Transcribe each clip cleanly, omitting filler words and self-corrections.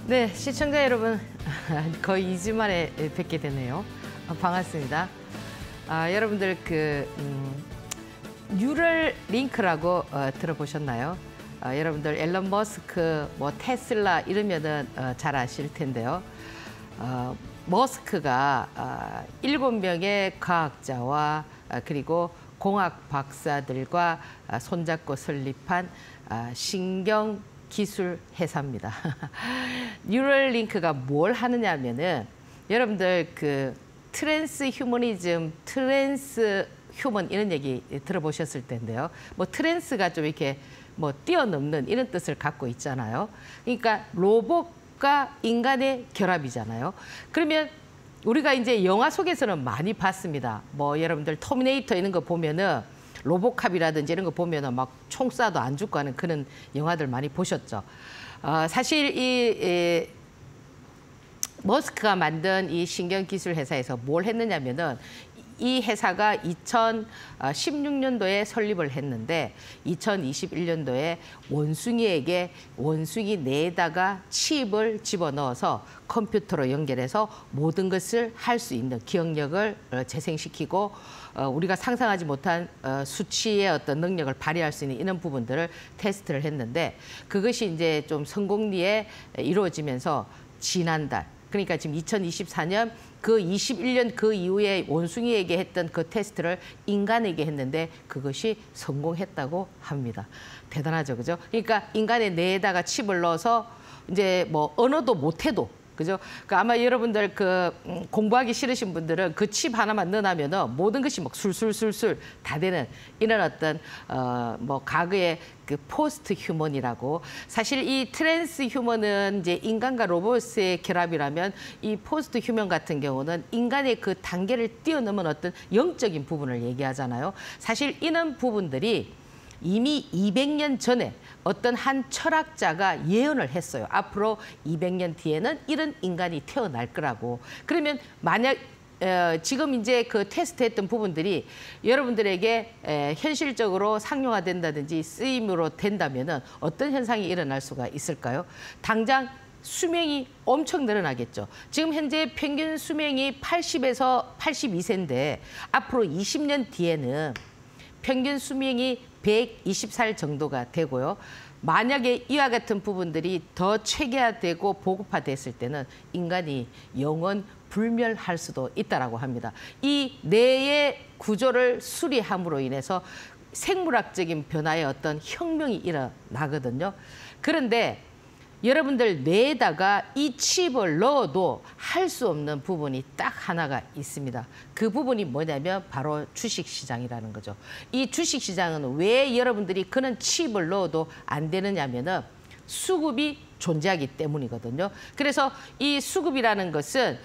네, 시청자 여러분, 거의 2주 만에 뵙게 되네요. 반갑습니다. 여러분들 뉴럴 링크라고 들어보셨나요? 여러분들 앨런 머스크, 테슬라 이러면은 잘 아실 텐데요. 머스크가 7명의 과학자와 그리고 공학 박사들과 손잡고 설립한 신경 기술 회사입니다. 뉴럴링크가 뭘 하느냐 하면은 여러분들 트랜스 휴머니즘, 트랜스 휴먼 이런 얘기 들어보셨을 텐데요. 트랜스가 좀 이렇게 뛰어넘는 이런 뜻을 갖고 있잖아요. 그러니까 로봇과 인간의 결합이잖아요. 그러면 우리가 이제 영화 속에서는 많이 봤습니다. 여러분들 터미네이터 이런 거 보면은 로보캅이라든지 이런 거 보면은 막 총 쏴도 안 죽고 하는 그런 영화들 많이 보셨죠. 사실 이 머스크가 만든 이 신경기술 회사에서 뭘 했느냐면은 이 회사가 2016년도에 설립을 했는데 2021년도에 원숭이에게 원숭이 뇌에다가 칩을 집어넣어서 컴퓨터로 연결해서 모든 것을 할 수 있는 기억력을 재생시키고 우리가 상상하지 못한 수치의 어떤 능력을 발휘할 수 있는 이런 부분들을 테스트를 했는데 그것이 이제 좀 성공리에 이루어지면서 지난달 그러니까 지금 2024년 그 21년 그 이후에 원숭이에게 했던 그 테스트를 인간에게 했는데 그것이 성공했다고 합니다. 대단하죠, 그죠? 그러니까 인간의 뇌에다가 칩을 넣어서 이제 언어도 못해도 그죠? 아마 여러분들 공부하기 싫으신 분들은 그 칩 하나만 넣어놓으면 모든 것이 막 술술술술 다 되는 이런 어떤 과거의 포스트 휴먼이라고 사실 이 트랜스 휴먼은 이제 인간과 로봇의 결합이라면 이 포스트 휴먼 같은 경우는 인간의 그 단계를 뛰어넘은 어떤 영적인 부분을 얘기하잖아요. 사실 이런 부분들이 이미 200년 전에 어떤 한 철학자가 예언을 했어요. 앞으로 200년 뒤에는 이런 인간이 태어날 거라고. 그러면 만약 지금 이제 그 테스트했던 부분들이 여러분들에게 현실적으로 상용화된다든지 쓰임으로 된다면은 어떤 현상이 일어날 수가 있을까요? 당장 수명이 엄청 늘어나겠죠. 지금 현재 평균 수명이 80에서 82세인데 앞으로 20년 뒤에는 평균 수명이 120살 정도가 되고요. 만약에 이와 같은 부분들이 더 체계화되고 보급화됐을 때는 인간이 영원 불멸할 수도 있다고 합니다. 이 뇌의 구조를 수리함으로 인해서 생물학적인 변화의 어떤 혁명이 일어나거든요. 그런데 여러분들 뇌에다가 이 칩을 넣어도 할 수 없는 부분이 딱 하나가 있습니다. 그 부분이 뭐냐면 바로 주식시장이라는 거죠. 이 주식시장은 왜 여러분들이 그런 칩을 넣어도 안 되느냐면은 수급이 존재하기 때문이거든요. 그래서 이 수급이라는 것은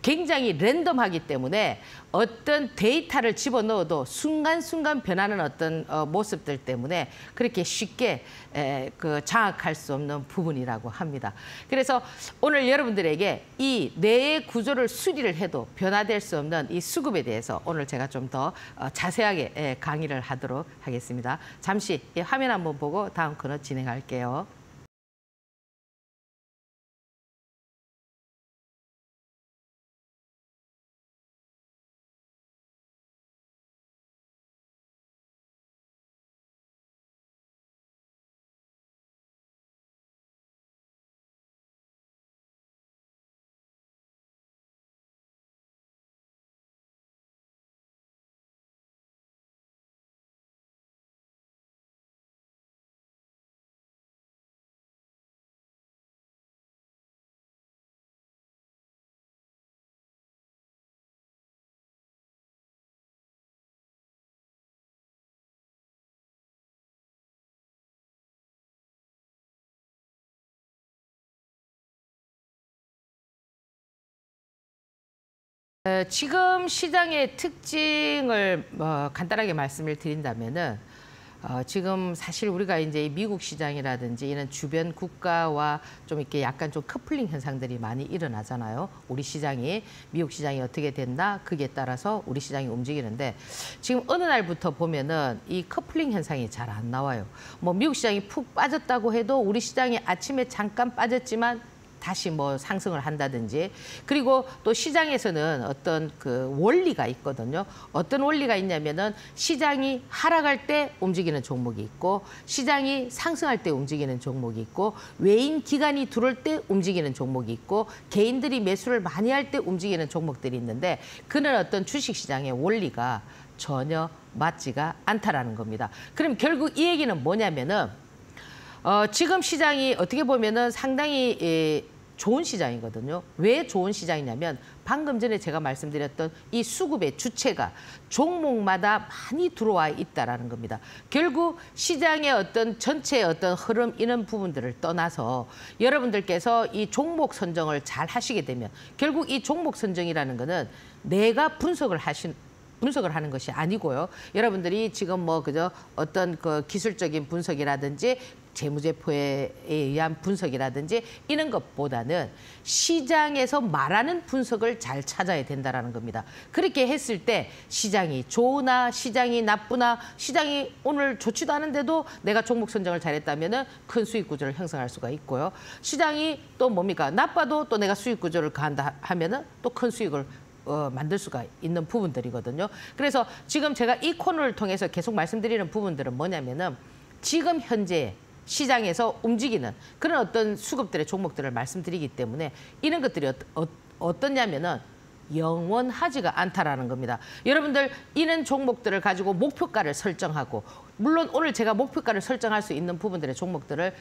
굉장히 랜덤하기 때문에 어떤 데이터를 집어넣어도 순간순간 변하는 어떤 모습들 때문에 그렇게 쉽게 장악할 수 없는 부분이라고 합니다. 그래서 오늘 여러분들에게 이 뇌의 구조를 수리를 해도 변화될 수 없는 이 수급에 대해서 오늘 제가 좀 더 자세하게 강의를 하도록 하겠습니다. 잠시 화면 한번 보고 다음 코너 진행할게요. 지금 시장의 특징을 간단하게 말씀을 드린다면은 지금 사실 우리가 이제 미국 시장이라든지 이런 주변 국가와 좀 이렇게 약간 좀 커플링 현상들이 많이 일어나잖아요. 우리 시장이 미국 시장이 어떻게 된다 그게 따라서 우리 시장이 움직이는데 지금 어느 날부터 보면은 이 커플링 현상이 잘 안 나와요. 미국 시장이 푹 빠졌다고 해도 우리 시장이 아침에 잠깐 빠졌지만 다시 뭐 상승을 한다든지, 그리고 또 시장에서는 어떤 그 원리가 있거든요. 어떤 원리가 있냐면은 시장이 하락할 때 움직이는 종목이 있고, 시장이 상승할 때 움직이는 종목이 있고, 외인 기관이 들어올 때 움직이는 종목이 있고, 개인들이 매수를 많이 할 때 움직이는 종목들이 있는데, 그는 어떤 주식시장의 원리가 전혀 맞지가 않다라는 겁니다. 그럼 결국 이 얘기는 뭐냐면은 지금 시장이 어떻게 보면은 상당히 좋은 시장이거든요. 왜 좋은 시장이냐면 방금 전에 제가 말씀드렸던 이 수급의 주체가 종목마다 많이 들어와 있다라는 겁니다. 결국 시장의 어떤 전체의 어떤 흐름 이런 부분들을 떠나서 여러분들께서 이 종목 선정을 잘 하시게 되면 결국 이 종목 선정이라는 거는 내가 분석을 하는 것이 아니고요. 여러분들이 지금 뭐 그저 어떤 그 기술적인 분석이라든지 재무제표에 의한 분석이라든지 이런 것보다는 시장에서 말하는 분석을 잘 찾아야 된다는 겁니다. 그렇게 했을 때 시장이 좋으나 시장이 나쁘나, 시장이 오늘 좋지도 않은데도 내가 종목 선정을 잘했다면 큰 수익 구조를 형성할 수가 있고요. 시장이 또 뭡니까? 나빠도 또 내가 수익 구조를 가한다 하면 또 큰 수익을 만들 수가 있는 부분들이거든요. 그래서 지금 제가 이 코너를 통해서 계속 말씀드리는 부분들은 뭐냐면은 지금 현재 시장에서 움직이는 그런 어떤 수급들의 종목들을 말씀드리기 때문에 이런 것들이 어떠냐면은 영원하지가 않다라는 겁니다. 여러분들 이런 종목들을 가지고 목표가를 설정하고, 물론 오늘 제가 목표가를 설정할 수 있는 부분들의 종목들을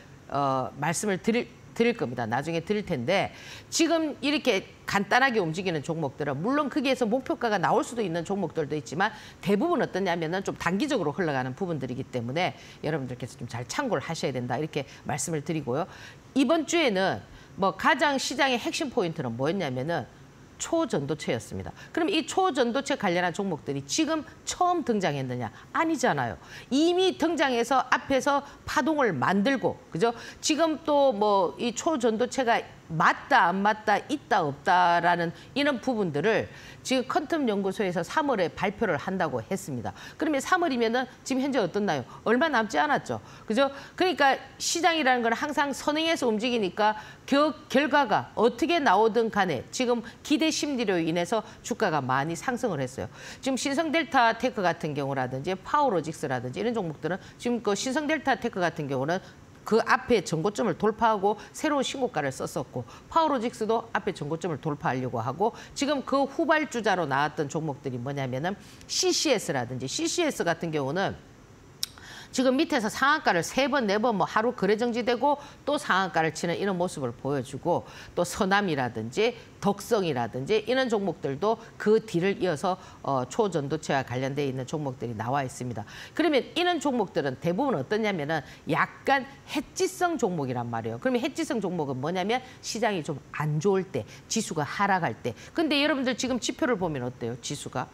말씀을 드릴 겁니다. 나중에 드릴 텐데, 지금 이렇게 간단하게 움직이는 종목들은 물론 거기에서 목표가가 나올 수도 있는 종목들도 있지만 대부분 어떠냐면은 좀 단기적으로 흘러가는 부분들이기 때문에 여러분들께서 좀 잘 참고를 하셔야 된다, 이렇게 말씀을 드리고요. 이번 주에는 뭐 가장 시장의 핵심 포인트는 뭐였냐면은 초전도체였습니다. 그럼 이 초전도체 관련한 종목들이 지금 처음 등장했느냐? 아니잖아요. 이미 등장해서 앞에서 파동을 만들고, 그죠? 지금 또 뭐 이 초전도체가 맞다 안 맞다 있다 없다라는 이런 부분들을 지금 퀀텀 연구소에서 3월에 발표를 한다고 했습니다. 그러면 3월이면은 지금 현재 어떻나요? 얼마 남지 않았죠. 그죠? 그러니까 시장이라는 건 항상 선행해서 움직이니까 결과가 어떻게 나오든 간에 지금 기대 심리로 인해서 주가가 많이 상승을 했어요. 지금 신성델타 테크 같은 경우라든지 파워로직스라든지 이런 종목들은 지금 그 신성델타 테크 같은 경우는 그 앞에 전고점을 돌파하고 새로운 신고가를 썼었고, 파워로직스도 앞에 전고점을 돌파하려고 하고, 지금 그 후발주자로 나왔던 종목들이 뭐냐면은 CCS라든지, CCS 같은 경우는 지금 밑에서 상한가를 3번, 4번 뭐 하루 거래 정지되고 또 상한가를 치는 이런 모습을 보여주고, 또 서남이라든지 덕성이라든지 이런 종목들도 그 뒤를 이어서 초전도체와 관련돼 있는 종목들이 나와 있습니다. 그러면 이런 종목들은 대부분 어떠냐면은 약간 해지성 종목이란 말이에요. 그러면 해지성 종목은 뭐냐면 시장이 좀 안 좋을 때, 지수가 하락할 때. 근데 여러분들 지금 지표를 보면 어때요? 지수가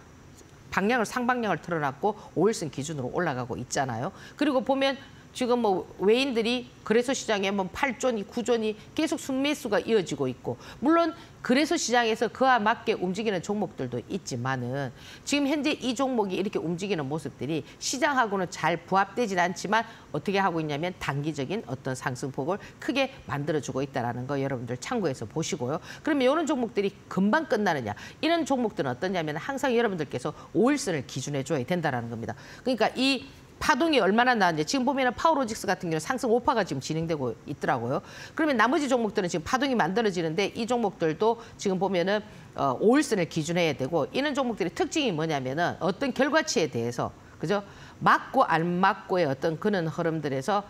방향을 상방향을 틀어놨고 5일선 기준으로 올라가고 있잖아요. 그리고 보면 지금 뭐 외인들이 거래소 시장에 뭐 8조니 9조니 계속 순매수가 이어지고 있고, 물론 거래소 시장에서 그와 맞게 움직이는 종목들도 있지만은 지금 현재 이 종목이 이렇게 움직이는 모습들이 시장하고는 잘 부합되진 않지만 어떻게 하고 있냐면 단기적인 어떤 상승폭을 크게 만들어주고 있다는 거 여러분들 참고해서 보시고요. 그러면 이런 종목들이 금방 끝나느냐? 이런 종목들은 어떠냐면 항상 여러분들께서 5일선을 기준해 줘야 된다는 겁니다. 그러니까 이 파동이 얼마나 나는지 지금 보면은 파워로직스 같은 경우는 상승 5파가 지금 진행되고 있더라고요. 그러면 나머지 종목들은 지금 파동이 만들어지는데 이 종목들도 지금 보면은 5일선을 기준해야 되고, 이런 종목들의 특징이 뭐냐면은 어떤 결과치에 대해서, 그죠? 맞고 안 맞고의 어떤 그런 흐름들에서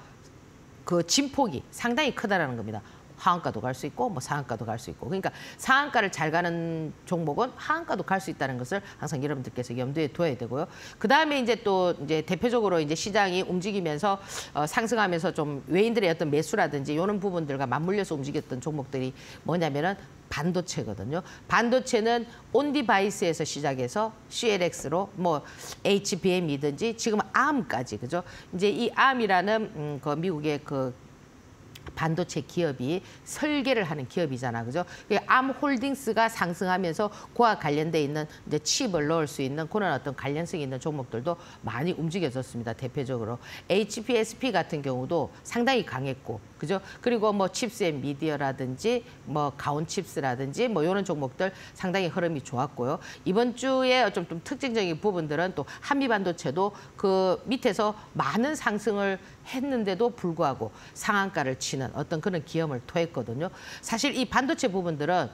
그 진폭이 상당히 크다라는 겁니다. 하한가도 갈 수 있고 뭐 상한가도 갈 수 있고, 그러니까 상한가를 잘 가는 종목은 하한가도 갈 수 있다는 것을 항상 여러분들께서 염두에 둬야 되고요. 그 다음에 이제 또 이제 대표적으로 이제 시장이 움직이면서 상승하면서 좀 외인들의 어떤 매수라든지 이런 부분들과 맞물려서 움직였던 종목들이 뭐냐면은 반도체거든요. 반도체는 온디바이스에서 시작해서 CLX로 뭐 HBM이든지 지금 ARM까지, 그죠? 이제 이 ARM이라는 그 미국의 그 반도체 기업이 설계를 하는 기업이잖아, 그죠? 암홀딩스가 상승하면서 그와 관련돼 있는 이제 칩을 넣을 수 있는 그런 어떤 관련성이 있는 종목들도 많이 움직여졌습니다. 대표적으로 HPSP 같은 경우도 상당히 강했고, 그죠? 그리고 뭐 칩스 앤 미디어라든지 뭐 가온 칩스라든지 뭐 이런 종목들 상당히 흐름이 좋았고요. 이번 주에 좀 특징적인 부분들은 또 한미 반도체도 그 밑에서 많은 상승을 했는데도 불구하고 상한가를 치는 어떤 그런 기염을 토했거든요. 사실 이 반도체 부분들은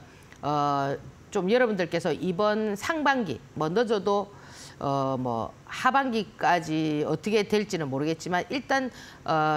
좀 여러분들께서 이번 상반기 뭐 늦어도 뭐 하반기까지 어떻게 될지는 모르겠지만 일단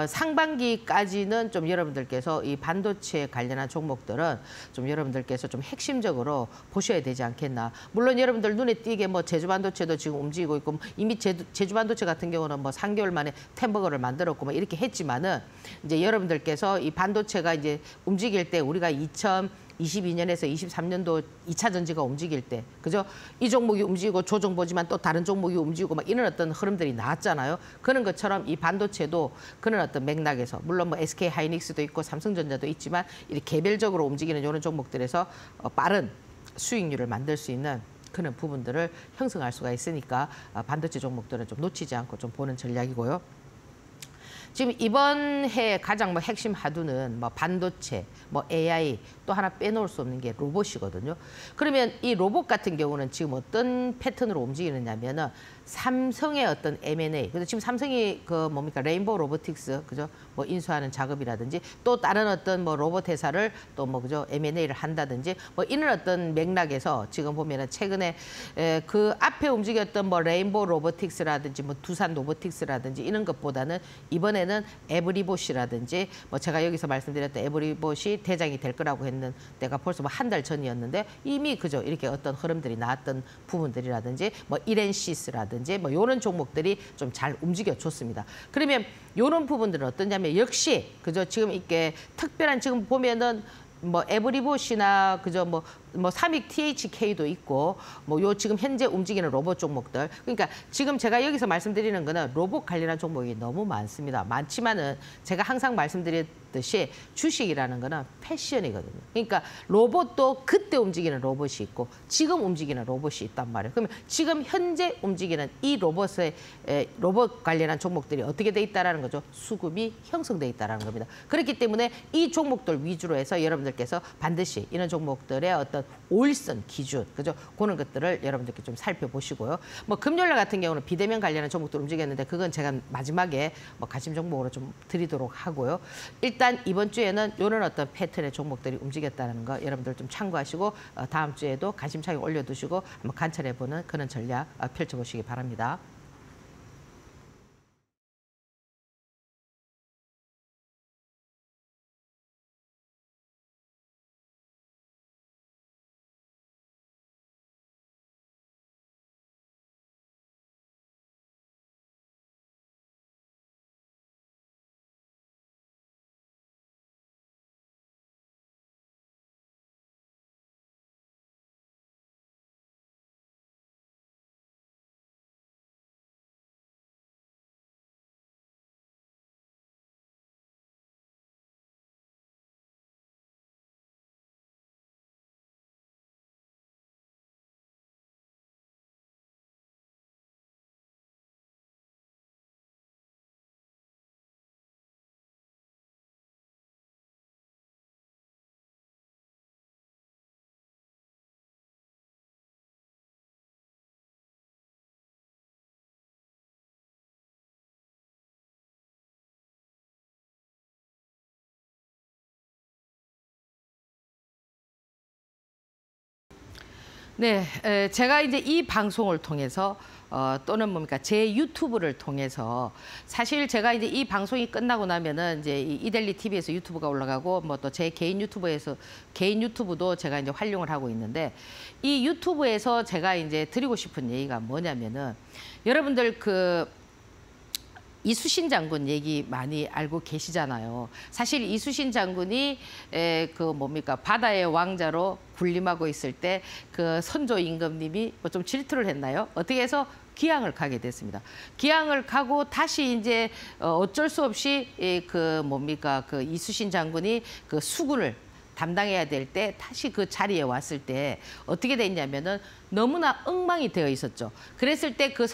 상반기까지는 좀 여러분들께서 이 반도체 관련한 종목들은 좀 여러분들께서 좀 핵심적으로 보셔야 되지 않겠나. 물론 여러분들 눈에 띄게 뭐 제주반도체도 지금 움직이고 있고 이미 제주반도체 같은 경우는 뭐 3개월 만에 템버거를 만들었고 뭐 이렇게 했지만은 이제 여러분들께서 이 반도체가 이제 움직일 때 우리가 2022년에서 23년도 2차 전지가 움직일 때, 그죠? 이 종목이 움직이고 조정보지만 또 다른 종목이 움직이고 막 이런 어떤 흐름들이 나왔잖아요. 그런 것처럼 이 반도체도 그런 어떤 맥락에서 물론 뭐 SK 하이닉스도 있고 삼성전자도 있지만 이렇게 개별적으로 움직이는 이런 종목들에서 빠른 수익률을 만들 수 있는 그런 부분들을 형성할 수가 있으니까 반도체 종목들은 좀 놓치지 않고 좀 보는 전략이고요. 지금 이번 해 가장 뭐 핵심 하두는 뭐 반도체, 뭐 AI 또 하나 빼놓을 수 없는 게 로봇이거든요. 그러면 이 로봇 같은 경우는 지금 어떤 패턴으로 움직이느냐면은 삼성의 어떤 M&A, 그래서 지금 삼성이 그 뭡니까 레인보우 로보틱스, 그죠? 뭐 인수하는 작업이라든지 또 다른 어떤 뭐 로봇 회사를 또 뭐 그죠 M&A를 한다든지 뭐 이런 어떤 맥락에서 지금 보면은 최근에 그 앞에 움직였던 뭐 레인보우 로보틱스라든지 뭐 두산 로보틱스라든지 이런 것보다는 이번에는 에브리봇이라든지 뭐 제가 여기서 말씀드렸던 에브리봇이 대장이 될 거라고 했는 때가 벌써 뭐 한 달 전이었는데 이미 그죠 이렇게 어떤 흐름들이 나왔던 부분들이라든지 뭐 이렌시스라든지 뭐 이런 종목들이 좀 잘 움직여줬습니다. 그러면 이런 부분들은 어떠냐면 역시 그죠 지금 이렇게 특별한 지금 보면은 뭐 에브리봇이나 그죠 뭐 삼익 THK도 있고 뭐 요 지금 현재 움직이는 로봇 종목들 그러니까 지금 제가 여기서 말씀드리는 거는 로봇 관련한 종목이 너무 많습니다. 많지만은 제가 항상 말씀드렸듯이 주식이라는 거는 패션이거든요. 그러니까 로봇도 그때 움직이는 로봇이 있고 지금 움직이는 로봇이 있단 말이에요. 그러면 지금 현재 움직이는 이 로봇 관련한 종목들이 어떻게 돼 있다라는 거죠. 수급이 형성돼 있다라는 겁니다. 그렇기 때문에 이 종목들 위주로 해서 여러분들께서 반드시 이런 종목들의 어떤 오일선 기준, 그죠? 그런 것들을 여러분들께 좀 살펴보시고요. 뭐 금요일 같은 경우는 비대면 관련한 종목들 움직였는데 그건 제가 마지막에 뭐 가심 종목으로 좀 드리도록 하고요. 일단 이번 주에는 이런 어떤 패턴의 종목들이 움직였다는 거 여러분들 좀 참고하시고 다음 주에도 관심차게 올려두시고 한번 관찰해보는 그런 전략 펼쳐보시기 바랍니다. 네, 제가 이제 이 방송을 통해서 또는 뭡니까 제 유튜브를 통해서 사실 제가 이제 이 방송이 끝나고 나면은 이제 이델리 TV에서 유튜브가 올라가고 뭐 또 제 개인 유튜브도 제가 이제 활용을 하고 있는데 이 유튜브에서 제가 이제 드리고 싶은 얘기가 뭐냐면은 여러분들 그 이수신 장군 얘기 많이 알고 계시잖아요. 사실 이수신 장군이 그 뭡니까 바다의 왕자로 군림하고 있을 때 그 선조 임금님이 뭐 좀 질투를 했나요? 어떻게 해서 기양을 가게 됐습니다. 기양을 가고 다시 이제 어쩔 수 없이 그 뭡니까 그 이수신 장군이 그 수군을 담당해야 될 때 다시 그 자리에 왔을 때 어떻게 됐냐면은 너무나 엉망이 되어 있었죠. 그랬을 때 그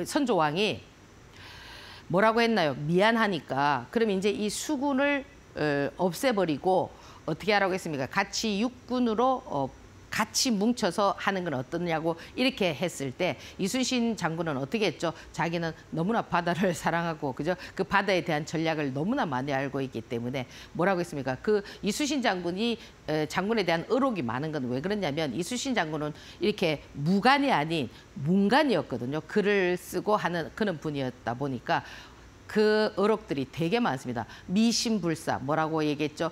선조왕이 뭐라고 했나요? 미안하니까. 그럼 이제 이 수군을 없애버리고 어떻게 하라고 했습니까? 같이 육군으로 같이 뭉쳐서 하는 건 어떠냐고 이렇게 했을 때 이순신 장군은 어떻게 했죠? 자기는 너무나 바다를 사랑하고 그죠? 그 바다에 대한 전략을 너무나 많이 알고 있기 때문에 뭐라고 했습니까? 그 이순신 장군이 장군에 대한 의혹이 많은 건 왜 그러냐면 이순신 장군은 이렇게 무관이 아닌 문관이었거든요. 글을 쓰고 하는 그런 분이었다 보니까 그 의혹들이 되게 많습니다. 미신불사 뭐라고 얘기했죠?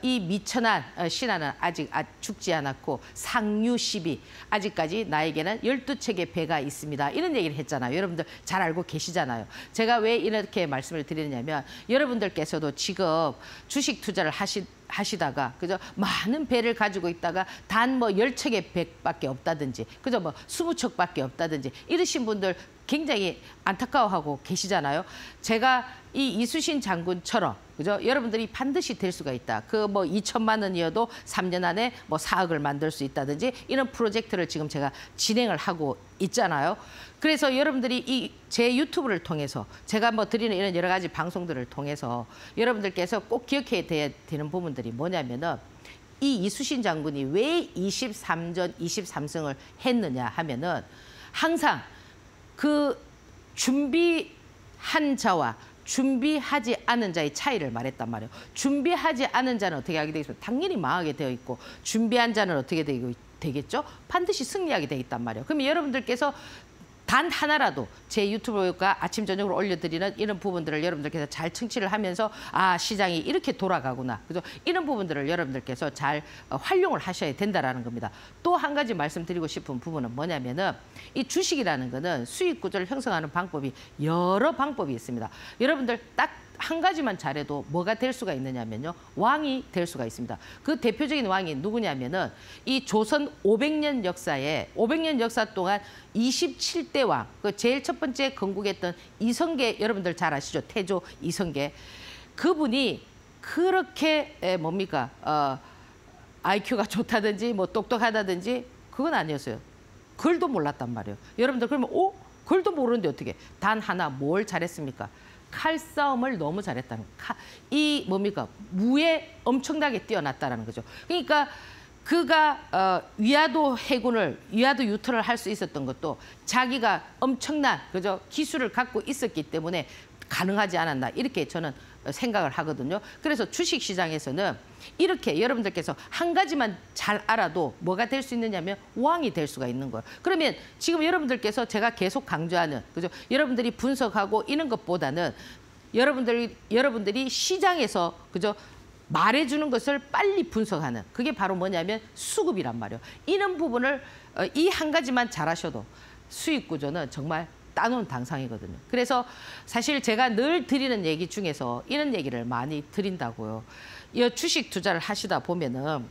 이 미천한 신하는 아직 죽지 않았고 상류시비 아직까지 나에게는 12척의 배가 있습니다. 이런 얘기를 했잖아요. 여러분들 잘 알고 계시잖아요. 제가 왜 이렇게 말씀을 드리냐면 여러분들께서도 지금 주식 투자를 하시다가 그죠? 많은 배를 가지고 있다가 단 뭐 10척의 배밖에 없다든지 그죠? 뭐 20척밖에 없다든지 이러신 분들 굉장히 안타까워하고 계시잖아요. 제가 이 이순신 장군처럼 그죠? 여러분들이 반드시 될 수가 있다. 그 뭐 2천만 원이어도 3년 안에 뭐 4억을 만들 수 있다든지 이런 프로젝트를 지금 제가 진행을 하고 있잖아요. 그래서 여러분들이 이 제 유튜브를 통해서 제가 뭐 드리는 이런 여러 가지 방송들을 통해서 여러분들께서 꼭 기억해야 되는 부분들이 뭐냐면은 이 이순신 장군이 왜 23전 23승을 했느냐 하면은 항상 그 준비한 자와 준비하지 않은 자의 차이를 말했단 말이에요. 준비하지 않은 자는 어떻게 하게 되겠습니까? 당연히 망하게 되어 있고 준비한 자는 어떻게 되겠죠? 반드시 승리하게 되어 있단 말이에요. 그럼 여러분들께서 단 하나라도 제 유튜브가 아침 저녁으로 올려드리는 이런 부분들을 여러분들께서 잘 청취를 하면서 아 시장이 이렇게 돌아가구나. 그래서 이런 부분들을 여러분들께서 잘 활용을 하셔야 된다라는 겁니다. 또 한 가지 말씀드리고 싶은 부분은 뭐냐면은 이 주식이라는 거는 수익 구조를 형성하는 방법이 여러 방법이 있습니다. 여러분들 딱 한 가지만 잘해도 뭐가 될 수가 있느냐면요. 왕이 될 수가 있습니다. 그 대표적인 왕이 누구냐면은 이 조선 500년 역사에 500년 역사 동안 27대 왕, 그 제일 첫 번째 건국했던 이성계 여러분들 잘 아시죠? 태조 이성계. 그분이 그렇게 뭡니까? IQ가 좋다든지 뭐 똑똑하다든지 그건 아니었어요. 글도 몰랐단 말이에요. 여러분들 그러면 글도 모르는데 어떻게? 단 하나 뭘 잘했습니까? 칼싸움을 너무 잘했다는 이 뭡니까? 무에 엄청나게 뛰어났다라는 거죠. 그러니까 그가 위화도 해군을 위화도 유턴을 할 수 있었던 것도 자기가 엄청난 그죠 기술을 갖고 있었기 때문에 가능하지 않았나 이렇게 저는 생각을 하거든요. 그래서 주식시장에서는 이렇게 여러분들께서 한 가지만 잘 알아도 뭐가 될 수 있느냐면 왕이 될 수가 있는 거예요. 그러면 지금 여러분들께서 제가 계속 강조하는 그죠? 여러분들이 분석하고 이런 것보다는 여러분들이 시장에서 그죠? 말해주는 것을 빨리 분석하는 그게 바로 뭐냐면 수급이란 말이에요. 이런 부분을 이 한 가지만 잘하셔도 수익 구조는 정말 따놓은 당상이거든요. 그래서 사실 제가 늘 드리는 얘기 중에서 이런 얘기를 많이 드린다고요. 이 주식 투자를 하시다 보면은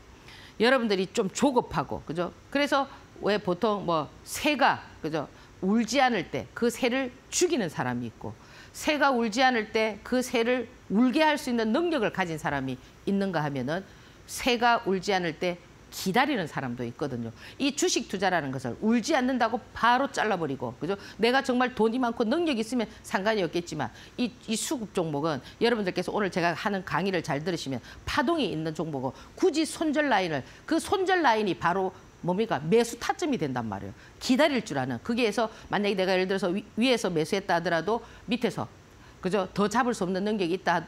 여러분들이 좀 조급하고 그죠? 그래서 왜 보통 뭐 새가 그죠? 울지 않을 때 그 새를 죽이는 사람이 있고 새가 울지 않을 때 그 새를 울게 할 수 있는 능력을 가진 사람이 있는가 하면은 새가 울지 않을 때 기다리는 사람도 있거든요. 이 주식 투자라는 것을 울지 않는다고 바로 잘라버리고 그죠? 내가 정말 돈이 많고 능력이 있으면 상관이 없겠지만 이 수급 종목은 여러분들께서 오늘 제가 하는 강의를 잘 들으시면 파동이 있는 종목은 굳이 손절 라인을 그 손절 라인이 바로 뭡니까? 매수 타점이 된단 말이에요. 기다릴 줄 아는. 거기에서 만약에 내가 예를 들어서 위에서 매수했다 하더라도 밑에서 그죠? 더 잡을 수 없는 능력이 있다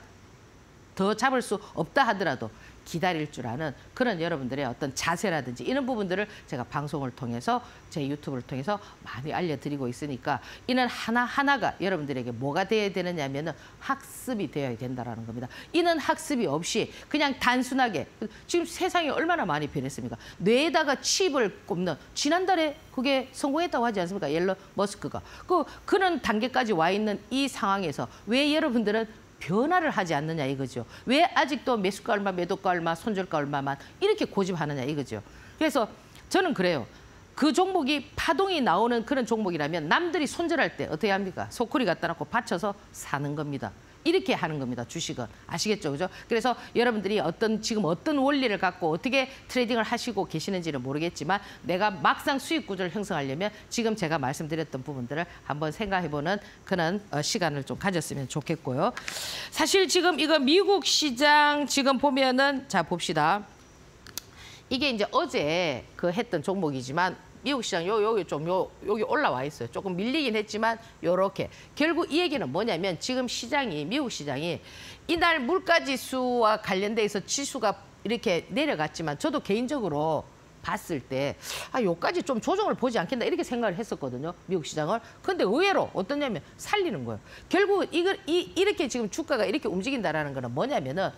더 잡을 수 없다 하더라도 기다릴 줄 아는 그런 여러분들의 어떤 자세라든지 이런 부분들을 제가 방송을 통해서 제 유튜브를 통해서 많이 알려드리고 있으니까 이는 하나하나가 여러분들에게 뭐가 되어야 되느냐면은 학습이 되어야 된다라는 겁니다. 이는 학습이 없이 그냥 단순하게 지금 세상이 얼마나 많이 변했습니까? 뇌에다가 칩을 꼽는 지난달에 그게 성공했다고 하지 않습니까? 앨런 머스크가. 그런 단계까지 와 있는 이 상황에서 왜 여러분들은 변화를 하지 않느냐 이거죠. 왜 아직도 매수가 얼마, 매도가 얼마, 손절가 얼마만 이렇게 고집하느냐 이거죠. 그래서 저는 그래요. 그 종목이 파동이 나오는 그런 종목이라면 남들이 손절할 때 어떻게 합니까? 소쿠리 갖다 놓고 받쳐서 사는 겁니다. 이렇게 하는 겁니다. 주식은. 아시겠죠? 그죠? 그래서 여러분들이 지금 어떤 원리를 갖고 어떻게 트레이딩을 하시고 계시는지는 모르겠지만 내가 막상 수익 구조를 형성하려면 지금 제가 말씀드렸던 부분들을 한번 생각해보는 그런 시간을 좀 가졌으면 좋겠고요. 사실 지금 이거 미국 시장 지금 보면은 자 봅시다. 이게 이제 어제 했던 종목이지만 미국 시장 여기 올라와 있어요. 조금 밀리긴 했지만 요렇게. 결국 이 얘기는 뭐냐면 지금 미국 시장이 이날 물가지수와 관련돼서 지수가 이렇게 내려갔지만 저도 개인적으로 봤을 때 요까지 좀 조정을 보지 않겠나 이렇게 생각을 했었거든요. 미국 시장을. 근데 의외로 어떠냐면 살리는 거예요. 결국 이렇게 지금 주가가 이렇게 움직인다라는 거는 뭐냐면은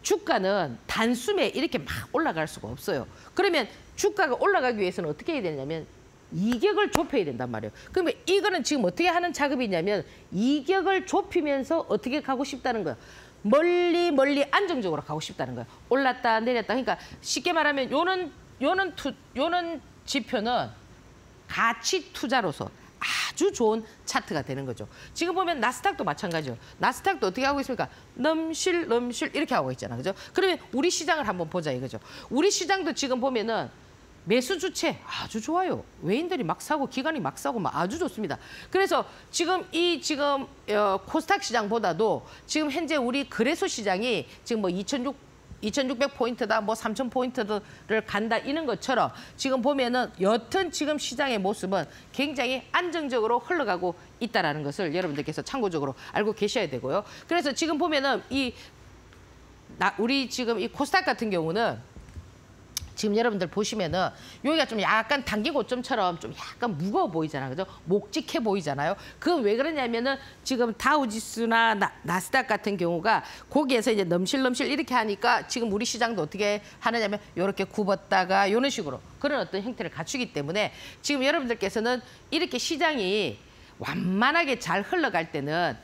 주가는 단숨에 이렇게 막 올라갈 수가 없어요. 그러면 주가가 올라가기 위해서는 어떻게 해야 되냐면 이격을 좁혀야 된단 말이에요. 그러면 이거는 지금 어떻게 하는 작업이냐면 이격을 좁히면서 어떻게 가고 싶다는 거예요. 멀리 안정적으로 가고 싶다는 거예요. 올랐다 내렸다. 그러니까 쉽게 말하면 요는 지표는 가치 투자로서 아주 좋은 차트가 되는 거죠. 지금 보면 나스닥도 마찬가지죠. 나스닥도 어떻게 하고 있습니까? 넘실 이렇게 하고 있잖아. 그죠? 그러면 우리 시장을 한번 보자 이거죠. 우리 시장도 지금 보면은 매수 주체 아주 좋아요. 외인들이 막 사고 기관이 막 사고 막 아주 좋습니다. 그래서 지금 코스닥 시장보다도 지금 현재 우리 거래소 시장이 지금 뭐 2,600포인트다, 뭐 3,000포인트를 간다 이런 것처럼 지금 보면은 여튼 지금 시장의 모습은 굉장히 안정적으로 흘러가고 있다라는 것을 여러분들께서 참고적으로 알고 계셔야 되고요. 그래서 지금 보면은 우리 지금 이 코스닥 같은 경우는 지금 여러분들 보시면은 여기가 좀 약간 단기 고점처럼 좀 약간 무거워 보이잖아요. 그죠? 묵직해 보이잖아요. 그건 왜 그러냐면은 지금 다우지수나 나스닥 같은 경우가 거기에서 이제 넘실 이렇게 하니까 지금 우리 시장도 어떻게 하느냐면 이렇게 굽었다가 이런 식으로 그런 어떤 형태를 갖추기 때문에 지금 여러분들께서는 이렇게 시장이 완만하게 잘 흘러갈 때는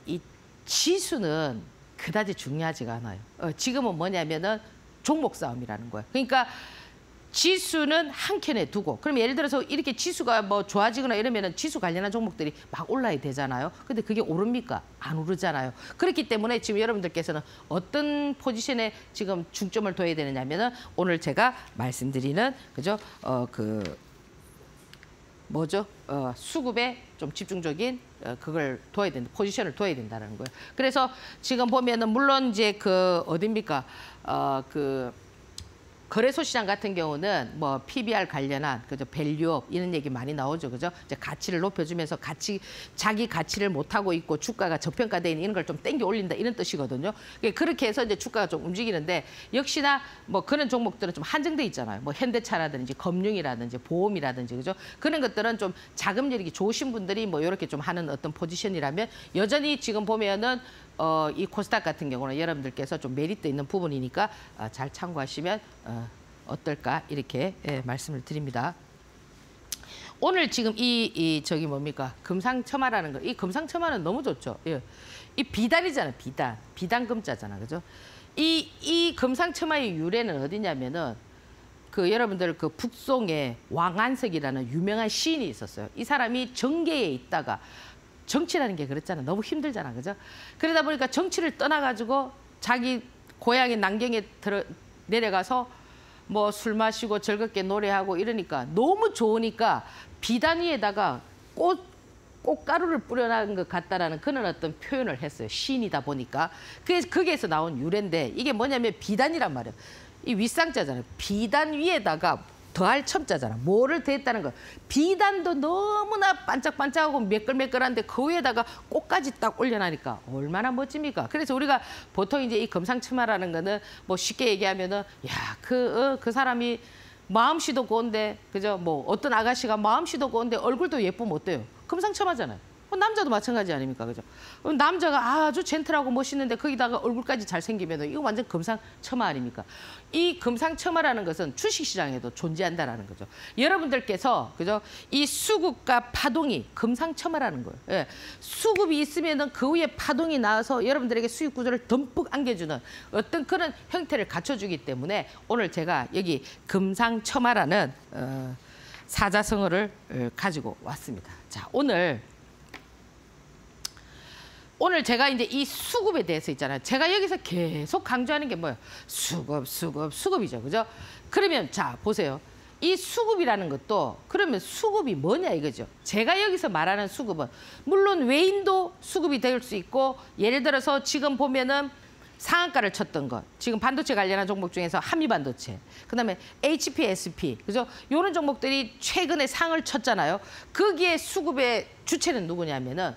이 지수는 그다지 중요하지가 않아요. 지금은 뭐냐면은 종목 싸움이라는 거예요. 그러니까 지수는 한 켠에 두고 그럼 예를 들어서 이렇게 지수가 뭐 좋아지거나 이러면은 지수 관련한 종목들이 막 올라야 되잖아요. 근데 그게 오릅니까? 안 오르잖아요. 그렇기 때문에 지금 여러분들께서는 어떤 포지션에 지금 중점을 둬야 되느냐면은 오늘 제가 말씀드리는 그죠? 수급에 좀 집중적인 그걸 둬야 된다. 포지션을 둬야 된다는 거예요. 그래서 지금 보면은 물론 이제 어딥니까? 거래소 시장 같은 경우는 뭐 PBR 관련한 그죠 밸류업 이런 얘기 많이 나오죠, 그죠? 이제 가치를 높여주면서 자기 가치를 못 하고 있고 주가가 저평가돼 있는 이런 걸 좀 땡겨 올린다 이런 뜻이거든요. 그렇게 해서 이제 주가가 좀 움직이는데 역시나 뭐 그런 종목들은 좀 한정돼 있잖아요. 뭐 현대차라든지 금융이라든지 보험이라든지 그죠? 그런 것들은 좀 자금 여력이 좋으신 분들이 뭐 이렇게 좀 하는 어떤 포지션이라면 여전히 지금 보면은 이 코스닥 같은 경우는 여러분들께서 좀 메리트 있는 부분이니까 잘 참고하시면 어떨까 이렇게 말씀을 드립니다. 오늘 지금 저기 뭡니까 금상첨화라는 거, 이 금상첨화는 너무 좋죠. 예. 이 비단이잖아요, 비단금자잖아, 그죠? 이 금상첨화의 유래는 어디냐면은 여러분들 북송에 왕안석이라는 유명한 시인이 있었어요. 이 사람이 정계에 있다가 정치라는 게 그렇잖아. 너무 힘들잖아. 그죠? 그러다 보니까 정치를 떠나가지고 자기 고향의 난경에 내려가서 뭐 술 마시고 즐겁게 노래하고 이러니까 너무 좋으니까 비단 위에다가 꽃가루를 뿌려놓은 것 같다라는 그런 어떤 표현을 했어요. 시인이다 보니까. 거기에서 나온 유래인데 이게 뭐냐면 비단이란 말이에요. 이 윗상자잖아요. 비단 위에다가 더할 첨자잖아. 뭐를 더했다는 거. 비단도 너무나 반짝반짝하고 매끌매끌한데 그 위에다가 꽃까지 딱 올려놔니까 얼마나 멋집니까? 그래서 우리가 보통 이제 이 금상첨화라는 거는 뭐 쉽게 얘기하면은 야, 그 사람이 마음씨도 고운데 그죠? 뭐 어떤 아가씨가 마음씨도 고운데 얼굴도 예쁘면 어때요? 금상첨화잖아요. 남자도 마찬가지 아닙니까? 그죠? 남자가 아주 젠틀하고 멋있는데 거기다가 얼굴까지 잘생기면 이거 완전 금상첨화 아닙니까? 이 금상첨화라는 것은 주식시장에도 존재한다라는 거죠. 여러분들께서 그죠? 이 수급과 파동이 금상첨화라는 거예요. 예. 수급이 있으면은 그 위에 파동이 나와서 여러분들에게 수익 구조를 듬뿍 안겨주는 어떤 그런 형태를 갖춰주기 때문에 오늘 제가 여기 금상첨화라는 사자성어를 가지고 왔습니다. 자, 오늘 오늘 제가 이제 이 수급에 대해서 있잖아요. 제가 여기서 계속 강조하는 게 뭐예요? 수급, 수급, 수급이죠. 그죠? 그러면 자, 보세요. 이 수급이라는 것도 그러면 수급이 뭐냐 이거죠. 제가 여기서 말하는 수급은 물론 외인도 수급이 될 수 있고 예를 들어서 지금 보면은 상한가를 쳤던 것. 지금 반도체 관련한 종목 중에서 한미반도체. 그다음에 HPSP. 그죠? 이런 종목들이 최근에 상을 쳤잖아요. 거기에 수급의 주체는 누구냐면은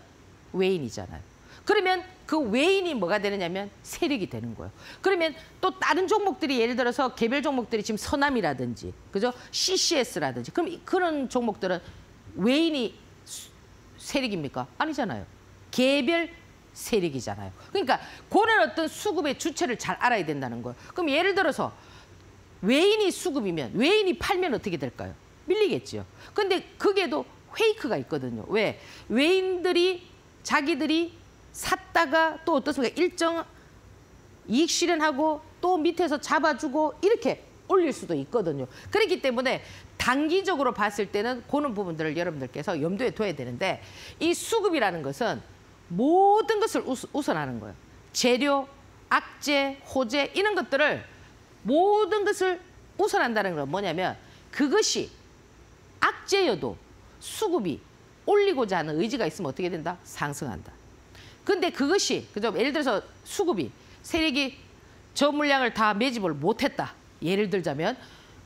외인이잖아요. 그러면 그 외인이 뭐가 되느냐면 세력이 되는 거예요. 그러면 또 다른 종목들이 예를 들어서 개별 종목들이 지금 서남이라든지 그죠? CCS라든지 그럼 그런 종목들은 외인이 세력입니까? 아니잖아요. 개별 세력이잖아요. 그러니까 그런 어떤 수급의 주체를 잘 알아야 된다는 거예요. 그럼 예를 들어서 외인이 수급이면 외인이 팔면 어떻게 될까요? 밀리겠죠. 근데 그게도 페이크가 있거든요. 왜? 외인들이 자기들이 샀다가 또 어떻습니까? 일정 이익 실현하고 또 밑에서 잡아주고 이렇게 올릴 수도 있거든요. 그렇기 때문에 단기적으로 봤을 때는 그런 부분들을 여러분들께서 염두에 둬야 되는데 이 수급이라는 것은 모든 것을 우선하는 거예요. 재료, 악재, 호재 이런 것들을 모든 것을 우선한다는 건 뭐냐면 그것이 악재여도 수급이 올리고자 하는 의지가 있으면 어떻게 된다? 상승한다. 근데 그것이 그죠? 예를 들어서 수급이 세력이 저 물량을 다 매집을 못했다. 예를 들자면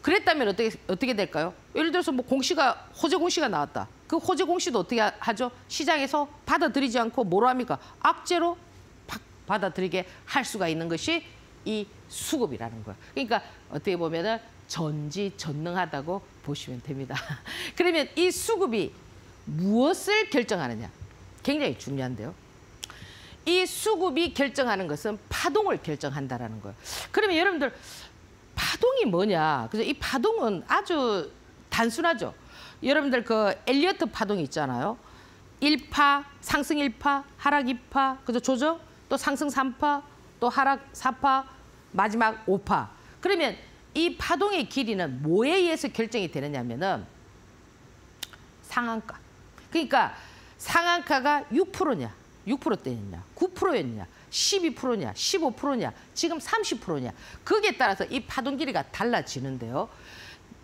그랬다면 어떻게 될까요? 예를 들어서 뭐 공시가 호재 공시가 나왔다. 그 호재 공시도 어떻게 하죠? 시장에서 받아들이지 않고 뭐로 합니까? 악재로 받아들이게 할 수가 있는 것이 이 수급이라는 거예요. 그러니까 어떻게 보면은 전지전능하다고 보시면 됩니다. 그러면 이 수급이 무엇을 결정하느냐? 굉장히 중요한데요. 이 수급이 결정하는 것은 파동을 결정한다라는 거예요. 그러면 여러분들 파동이 뭐냐? 그래서 이 파동은 아주 단순하죠. 여러분들 그 엘리어트 파동이 있잖아요. 1파, 상승 1파, 하락 2파, 그죠? 조정, 또 상승 3파, 또 하락 4파, 마지막 5파. 그러면 이 파동의 길이는 뭐에 의해서 결정이 되느냐면은 상한가. 그러니까 상한가가 6%냐, 6%대였냐, 9%였냐, 12%냐, 15%냐, 지금 30%냐. 거기에 따라서 이 파동 길이가 달라지는데요.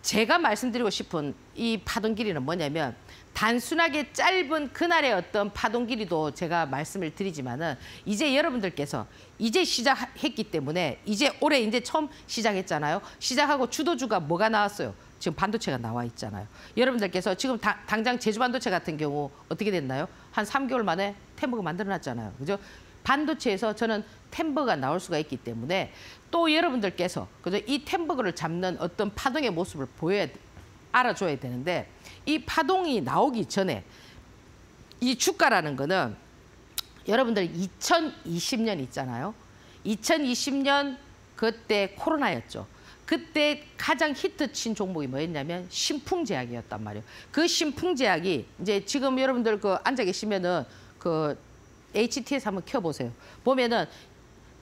제가 말씀드리고 싶은 이 파동 길이는 뭐냐면 단순하게 짧은 그날의 어떤 파동 길이도 제가 말씀을 드리지만은 이제 여러분들께서 이제 시작했기 때문에 이제 올해 이제 처음 시작했잖아요. 시작하고 주도주가 뭐가 나왔어요? 지금 반도체가 나와 있잖아요. 여러분들께서 지금 당장 제주반도체 같은 경우 어떻게 됐나요? 한 3개월 만에 템버거 만들어놨잖아요. 그죠? 반도체에서 저는 템버거가 나올 수가 있기 때문에 또 여러분들께서 그죠? 이 템버거를 잡는 어떤 파동의 모습을 알아줘야 되는데 이 파동이 나오기 전에 이 주가라는 거는 여러분들 2020년 있잖아요. 2020년 그때 코로나였죠. 그때 가장 히트 친 종목이 뭐였냐면 신풍제약이었단 말이에요. 그 신풍제약이 이제 지금 여러분들 그 앉아 계시면은 그 HTS 한번 켜보세요. 보면은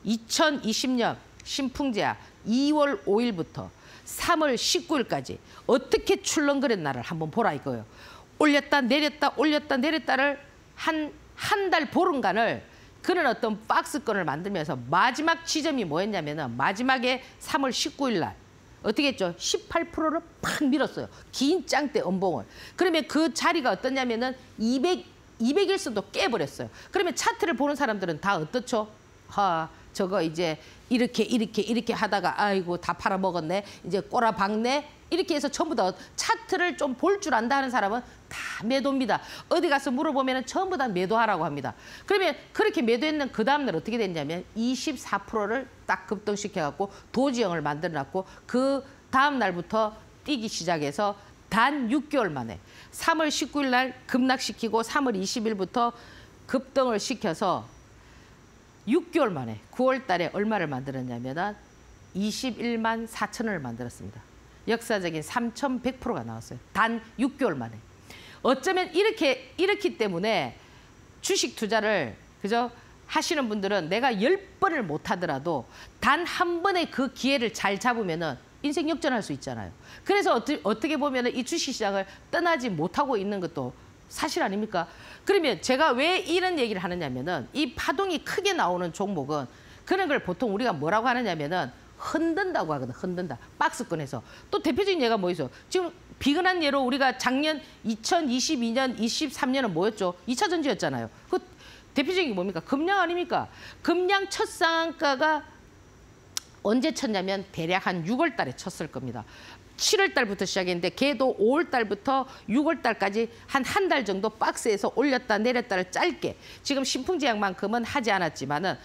2020년 신풍제약 2월 5일부터 3월 19일까지 어떻게 출렁거렸나를 한번 보라 이거예요. 올렸다 내렸다 올렸다 내렸다를 한 달 보름간을 그런 어떤 박스권을 만들면서 마지막 지점이 뭐였냐면은 마지막에 3월 19일 날 어떻게 했죠? 18%를 팍 밀었어요. 긴 짱대 음봉을. 그러면 그 자리가 어떠냐면은 200일선도 깨버렸어요. 그러면 차트를 보는 사람들은 다 어떻죠? 저거 이제 이렇게 하다가 아이고 다 팔아먹었네. 이제 꼬라박네. 이렇게 해서 전부 다 차트를 좀 볼 줄 안다 하는 사람은 다 매도입니다. 어디 가서 물어보면 전부 다 매도하라고 합니다. 그러면 그렇게 매도했는 그 다음날 어떻게 됐냐면 24%를 딱 급등시켜갖고 도지형을 만들어놨고 그 다음 날부터 뛰기 시작해서 단 6개월 만에 3월 19일 날 급락시키고 3월 20일부터 급등을 시켜서 6개월 만에 9월 달에 얼마를 만들었냐면 21만 4천원을 만들었습니다. 역사적인 3,100%가 나왔어요. 단 6개월 만에. 어쩌면 이렇기 때문에 주식 투자를 그죠? 하시는 분들은 내가 10번을 못 하더라도 단 한 번의 그 기회를 잘 잡으면은 인생 역전할 수 있잖아요. 그래서 어떻게 보면은 이 주식 시장을 떠나지 못하고 있는 것도 사실 아닙니까? 그러면 제가 왜 이런 얘기를 하느냐면은 이 파동이 크게 나오는 종목은 그런 걸 보통 우리가 뭐라고 하느냐면은 흔든다고 하거든. 흔든다. 박스권에서. 또 대표적인 예가 뭐 있어? 지금 비근한 예로 우리가 작년 2022년, 23년은 뭐였죠? 2차 전지였잖아요. 그 대표적인 게 뭡니까? 금량 아닙니까? 금량 첫 상한가가 언제 쳤냐면 대략 한 6월 달에 쳤을 겁니다. 7월 달부터 시작했는데 걔도 5월 달부터 6월 달까지 한 달 정도 박스에서 올렸다 내렸다를 짧게 지금 신풍제약만큼은 하지 않았지만은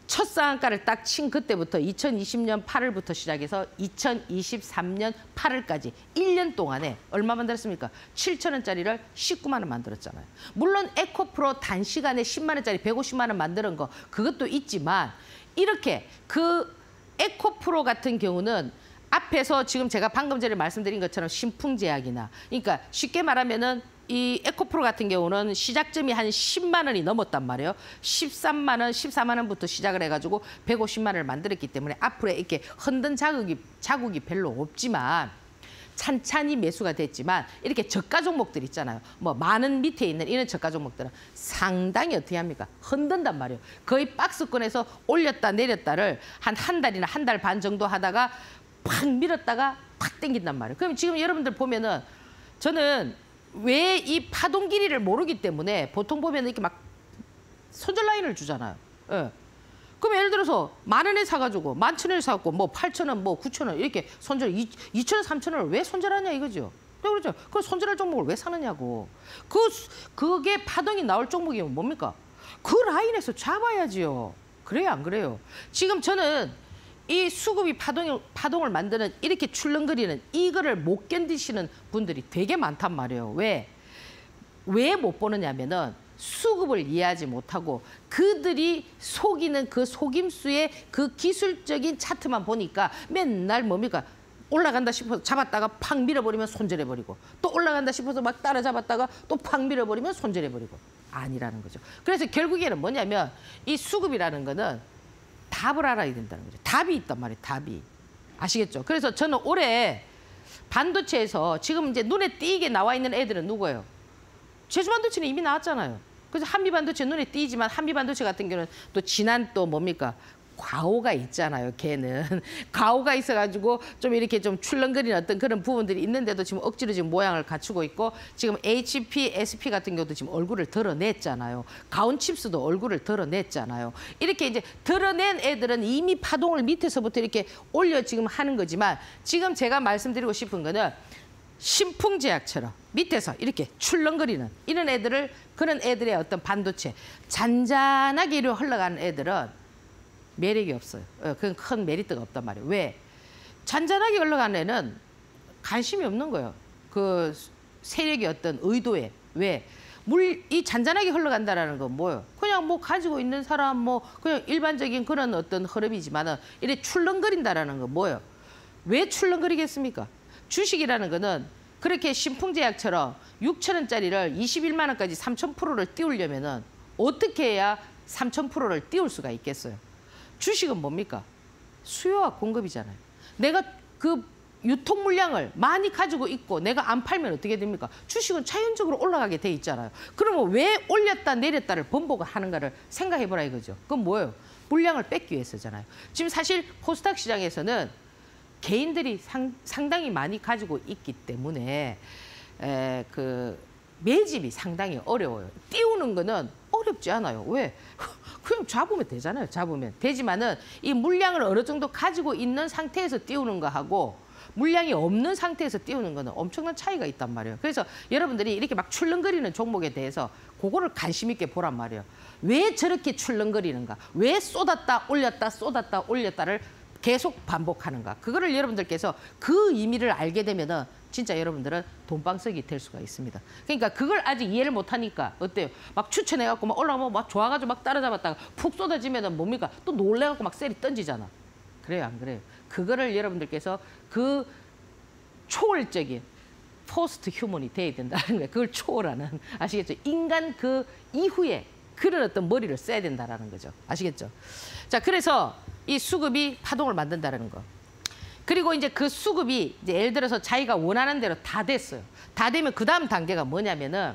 첫 상한가를 딱 친 그때부터 2020년 8월부터 시작해서 2023년 8월까지 1년 동안에 얼마 만들었습니까? 7천 원짜리를 19만 원 만들었잖아요. 물론 에코프로 단시간에 10만 원짜리 150만 원 만드는 거 그것도 있지만 이렇게 그 에코프로 같은 경우는 앞에서 지금 제가 방금 전에 말씀드린 것처럼 신풍제약이나 그러니까 쉽게 말하면은 이 에코프로 같은 경우는 시작점이 한 10만 원이 넘었단 말이에요. 13만 원, 14만 원부터 시작을 해가지고 150만 원을 만들었기 때문에 앞으로 이렇게 흔든 자국이 별로 없지만 찬찬히 매수가 됐지만 이렇게 저가 종목들 있잖아요. 뭐 많은 밑에 있는 이런 저가 종목들은 상당히 어떻게 합니까? 흔든단 말이에요. 거의 박스권에서 올렸다 내렸다를 한 달이나 한 달 반 정도 하다가 팍 밀었다가 팍 당긴단 말이에요. 그럼 지금 여러분들 보면은 저는 왜 이 파동 길이를 모르기 때문에 보통 보면 이렇게 막 손절 라인을 주잖아요. 예. 그럼 예를 들어서 10,000원에 사가지고 11,000원에 사갖고 뭐 8,000원, 뭐 9,000원 이렇게 손절 2,000원, 3,000원을 왜 손절하냐 이거죠. 그렇죠. 그 손절할 종목을 왜 사느냐고. 그게 파동이 나올 종목이면 뭡니까? 그 라인에서 잡아야지요. 그래요, 안 그래요? 지금 저는 이 수급이 파동을 만드는 이렇게 출렁거리는 이거를 못 견디시는 분들이 되게 많단 말이에요. 왜 못 보느냐면은 수급을 이해하지 못하고 그들이 속이는 그 속임수의 그 기술적인 차트만 보니까 맨날 뭡니까? 올라간다 싶어서 잡았다가 팍 밀어버리면 손절해버리고 또 올라간다 싶어서 막 따라잡았다가 또 팍 밀어버리면 손절해버리고 아니라는 거죠. 그래서 결국에는 뭐냐면 이 수급이라는 거는 답을 알아야 된다는 거죠. 답이 있단 말이에요. 답이. 아시겠죠? 그래서 저는 올해 반도체에서 지금 이제 눈에 띄게 나와 있는 애들은 누구예요? 제주반도체는 이미 나왔잖아요. 그래서 한미반도체 눈에 띄지만 한미반도체 같은 경우는 또 지난 또 뭡니까? 과오가 있잖아요. 걔는 과오가 있어가지고 좀 이렇게 좀 출렁거리는 어떤 그런 부분들이 있는데도 지금 억지로 지금 모양을 갖추고 있고 지금 HP, SP 같은 경우도 지금 얼굴을 드러냈잖아요. 가온칩스도 얼굴을 드러냈잖아요. 이렇게 이제 드러낸 애들은 이미 파동을 밑에서부터 이렇게 올려 지금 하는 거지만 지금 제가 말씀드리고 싶은 거는 신풍제약처럼 밑에서 이렇게 출렁거리는 이런 애들을 그런 애들의 어떤 반도체 잔잔하게 이렇게 흘러가는 애들은 매력이 없어요. 그건 큰 메리트가 없단 말이에요. 왜? 잔잔하게 흘러가는 애는 관심이 없는 거예요. 그 세력의 어떤 의도에. 왜? 이 잔잔하게 흘러간다라는 건 뭐예요? 그냥 뭐 가지고 있는 사람 뭐 그냥 일반적인 그런 어떤 흐름이지만은 이렇게 출렁거린다라는 건 뭐예요? 왜 출렁거리겠습니까? 주식이라는 거는 그렇게 신풍제약처럼 6,000원짜리를 21만 원까지 3,000%를 띄우려면은 어떻게 해야 3,000%를 띄울 수가 있겠어요? 주식은 뭡니까? 수요와 공급이잖아요. 내가 그 유통 물량을 많이 가지고 있고 내가 안 팔면 어떻게 됩니까? 주식은 자연적으로 올라가게 돼 있잖아요. 그러면 왜 올렸다 내렸다를 번복을 하는가를 생각해보라 이거죠. 그건 뭐예요? 물량을 뺏기 위해서잖아요. 지금 사실 코스닥 시장에서는 개인들이 상당히 많이 가지고 있기 때문에 그 매집이 상당히 어려워요. 띄우는 거는 어렵지 않아요. 왜? 그냥 잡으면 되잖아요. 잡으면 되지만은 이 물량을 어느 정도 가지고 있는 상태에서 띄우는 거하고 물량이 없는 상태에서 띄우는 거는 엄청난 차이가 있단 말이에요. 그래서 여러분들이 이렇게 막 출렁거리는 종목에 대해서 그거를 관심 있게 보란 말이에요. 왜 저렇게 출렁거리는가? 왜 쏟았다 올렸다를 계속 반복하는가? 그거를 여러분들께서 그 의미를 알게 되면은 진짜 여러분들은 돈방석이 될 수가 있습니다. 그러니까 그걸 아직 이해를 못하니까 어때요? 막 추천해갖고 막 올라오면 막 좋아가지고 막 따라잡았다가 푹 쏟아지면은 뭡니까? 또 놀래갖고 막 셀이 던지잖아. 그래요, 안 그래요? 그거를 여러분들께서 그 초월적인 포스트 휴먼이 돼야 된다는 거예요. 그걸 초월하는 아시겠죠? 인간 그 이후에 그런 어떤 머리를 써야 된다는 거죠. 아시겠죠? 자, 그래서 이 수급이 파동을 만든다는 거. 그리고 이제 그 수급이 이제 예를 들어서 자기가 원하는 대로 다 됐어요. 다 되면 그 다음 단계가 뭐냐면은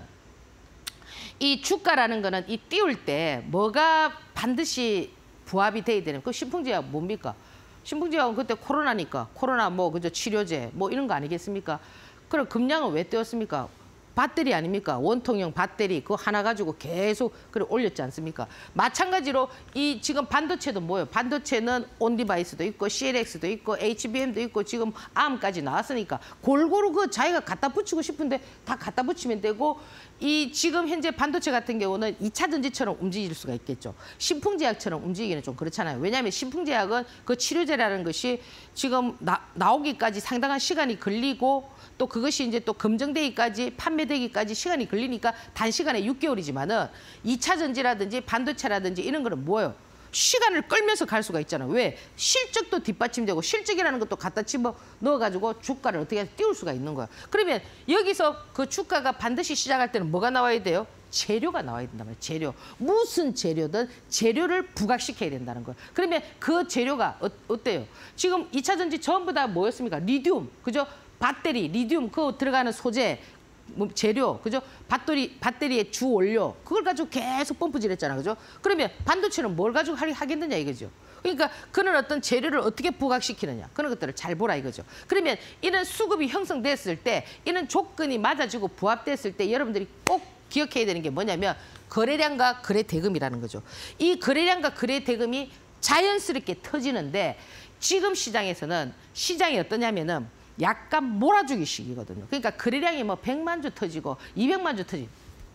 이 주가라는 거는 이 띄울 때 뭐가 반드시 부합이 돼야 되는 그 신풍제약 뭡니까? 신풍제약은 그때 코로나니까 코로나 뭐 그저 치료제 뭐 이런 거 아니겠습니까? 그럼 금량은 왜 띄웠습니까? 배터리 아닙니까? 원통형 배터리 그거 하나 가지고 계속 그래 올렸지 않습니까? 마찬가지로 이 지금 반도체도 뭐예요? 반도체는 온디바이스도 있고 CLX도 있고 HBM도 있고 지금 ARM까지 나왔으니까 골고루 그 자기가 갖다 붙이고 싶은데 다 갖다 붙이면 되고 이 지금 현재 반도체 같은 경우는 2차 전지처럼 움직일 수가 있겠죠. 신풍제약처럼 움직이기는 좀 그렇잖아요. 왜냐하면 신풍제약은 그 치료제라는 것이 지금 나오기까지 상당한 시간이 걸리고 또 그것이 이제 또 검증되기까지 판매되기까지 시간이 걸리니까 단시간에 6개월이지만은 2차 전지라든지 반도체라든지 이런 거는 뭐예요? 시간을 끌면서 갈 수가 있잖아요. 왜? 실적도 뒷받침되고 실적이라는 것도 갖다 집어 넣어가지고 주가를 어떻게 띄울 수가 있는 거예요. 그러면 여기서 그 주가가 반드시 시작할 때는 뭐가 나와야 돼요? 재료가 나와야 된단 말이에요. 재료. 무슨 재료든 재료를 부각시켜야 된다는 거예요. 그러면 그 재료가 어때요? 지금 2차 전지 전부 다 뭐였습니까? 리튬, 그죠? 배터리, 리튬, 그 들어가는 소재, 뭐 재료, 그죠? 배터리의 주 원료, 그걸 가지고 계속 펌프질했잖아, 그죠? 그러면 반도체는 뭘 가지고 하겠느냐 이거죠. 그러니까 그런 어떤 재료를 어떻게 부각시키느냐 그런 것들을 잘 보라 이거죠. 그러면 이런 수급이 형성됐을 때, 이런 조건이 맞아지고 부합됐을 때 여러분들이 꼭 기억해야 되는 게 뭐냐면 거래량과 거래 대금이라는 거죠. 이 거래량과 거래 대금이 자연스럽게 터지는데 지금 시장에서는 시장이 어떠냐면은 약간 몰아주기 식이거든요. 그러니까 거래량이 뭐 100만 주 터지고 200만 주 터지고